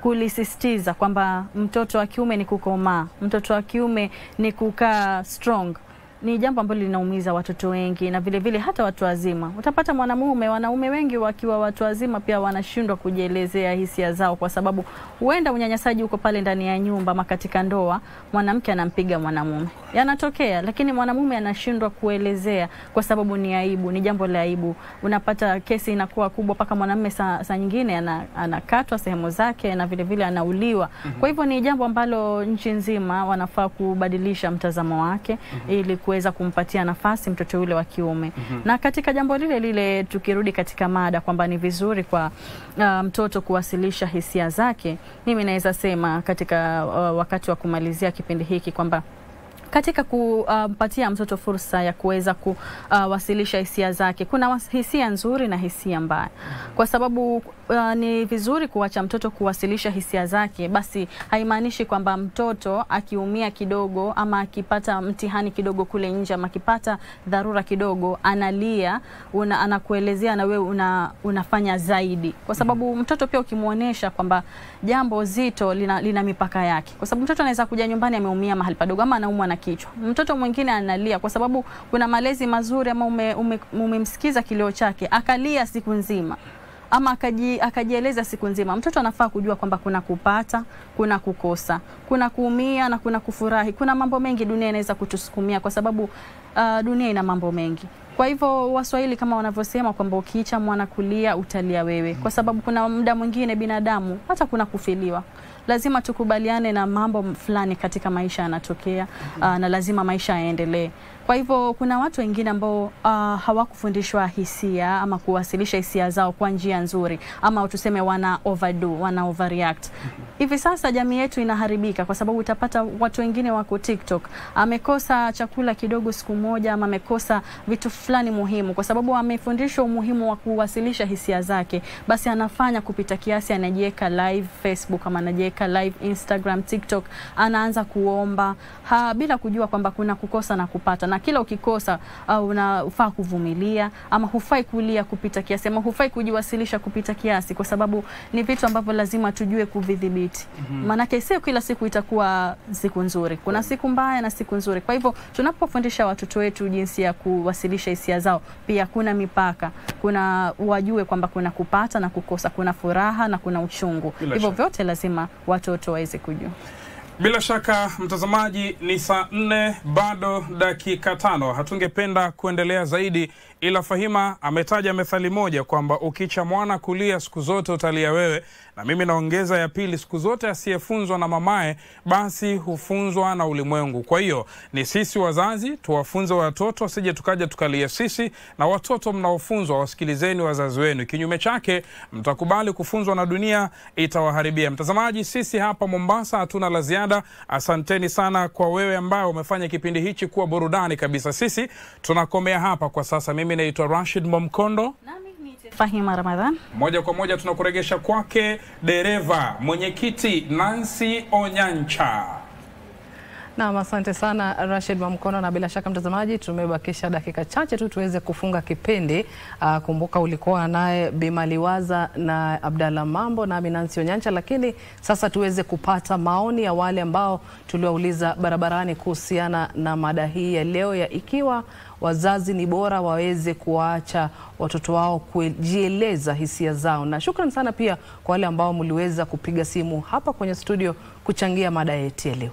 Speaker 5: kulisisitiza kwamba mtoto wa kiume ni kukomaa, mtoto wa kiume ni kukaa strong, ni jambo ambalo linaumiza watoto wengi, na vile vile hata watu wazima. Utapata wanaume wengi wakiwa watu wazima pia wanashindwa kujielezea hisia zao, kwa sababu huenda unyanyasaji uko pale ndani ya nyumba ama katika ndoa, mwanamke anampiga mwanamume. Yanatokea, lakini mwanamume anashindwa kuelezea kwa sababu ni aibu, ni jambo la aibu. Unapata kesi inakuwa kubwa mpaka mwanamume saa nyingine anakatwa sehemu zake na vile vile anauliwa. Kwa hivyo ni jambo ambalo nchi nzima wanafaa kubadilisha mtazamo wake ili kuweza kumpatia nafasi mtoto yule wa kiume. Na katika jambo lile tukirudi katika mada kwamba ni vizuri kwa mtoto kuwasilisha hisia zake, mimi naweza sema katika wakati wa kumalizia kipindi hiki kwamba katika kumpatia mtoto fursa ya kuweza kuwasilisha hisia zake, kuna hisia nzuri na hisia mbaya. Kwa sababu ni vizuri kuacha mtoto kuwasilisha hisia zake, basi haimaanishi kwamba mtoto akiumia kidogo ama akipata mtihani kidogo kule nje ama akipata dharura kidogo analia, anakuelezea na wewe unafanya zaidi. Kwa sababu mtoto pia ukimuonesha kwamba jambo zito lina mipaka yake. Kwa sababu mtoto anaweza kuja nyumbani ameumia mahali padogo ama anaumwa na kichwa. Mtoto mwingine analia kwa sababu kuna malezi mazuri ama umemsikiza kilio chake, akalia siku nzima ama akajieleza siku nzima. Mtoto anafaa kujua kwamba kuna kupata, kuna kukosa, kuna kuumia na kuna kufurahi. Kuna mambo mengi dunia inaweza kutusukumia, kwa sababu dunia ina mambo mengi. Kwa hivyo Waswahili kama wanavyosema kwamba ukiacha mwana kulia utalia wewe, kwa sababu kuna muda mwingine binadamu hata kuna kufiliwa. Lazima tukubaliane na mambo fulani katika maisha yanatokea, na lazima maisha yaendelee. Kwa hivyo kuna watu wengine ambao hawakufundishwa hisia ama kuwasilisha hisia zao kwa njia nzuri, ama tuseme wana overdo, wana overreact. Hivi sasa jamii yetu inaharibika kwa sababu utapata watu wengine wako TikTok, amekosa chakula kidogo siku moja ama amekosa vitu fulani muhimu, kwa sababu amefundishwa umuhimu wa kuwasilisha hisia zake, basi anafanya kupita kiasi, anajiweka live Facebook ama anajiweka live Instagram, TikTok, anaanza kuomba bila kujua kwamba kuna kukosa na kupata. Na kila ukikosa unafaa kuvumilia, ama hufai kulia kupita kiasi, ama hufai kujiwasilisha kupita kiasi, kwa sababu ni vitu ambavyo lazima tujue kuvidhibiti. kudhibiti. Maanake sio kila siku itakuwa siku nzuri. Kuna siku mbaya na siku nzuri. Kwa hivyo tunapofundisha watoto wetu jinsi ya kuwasilisha hisia zao, pia kuna mipaka. Kuna wajue kwamba kuna kupata na kukosa, kuna furaha na kuna uchungu. Hivyo vyote lazima watoto waweze kujua.
Speaker 4: Bila shaka mtazamaji, ni saa 4 bado dakika 5. Hatungependa kuendelea zaidi, ila Fahima ametaja methali moja kwamba ukicha mwana kulia siku zote utalia wewe, na mimi naongeza ya pili, siku zote asiyefunzwa na mamae basi hufunzwa na ulimwengu. Kwa hiyo ni sisi wazazi tuwafunze watoto, sije tukaja tukalia sisi, na watoto mnaofunzwa wasikilizeni wazazi wenu. Kinyume chake mtakubali kufunzwa na dunia itawaharibia. Mtazamaji, sisi hapa Mombasa hatuna la ziada. Asanteni sana kwa wewe ambao umefanya kipindi hichi kuwa burudani kabisa. Sisi tunakomea hapa kwa sasa. Mimi naitwa Rashid Momkondo.
Speaker 5: Fahima Ramadhan.
Speaker 4: Moja kwa moja tunakuregesha kwake dereva mwenyekiti Nancy Onyancha.
Speaker 1: Na asante sana Rashid Momkondo, na bila shaka mtazamaji tumebakisha dakika chache tu tuweze kufunga kipindi. Kumbuka ulikuwa naye Bimaliwaza na Abdalla Mambo na Nancy Onyancha, lakini sasa tuweze kupata maoni ya wale ambao tuliwauliza barabarani kuhusiana na mada hii ya leo ya ikiwa wazazi ni bora waweze kuwaacha watoto wao kujieleza hisia zao. Na shukrani sana pia kwa wale ambao mliweza kupiga simu hapa kwenye studio kuchangia mada yetu ya leo.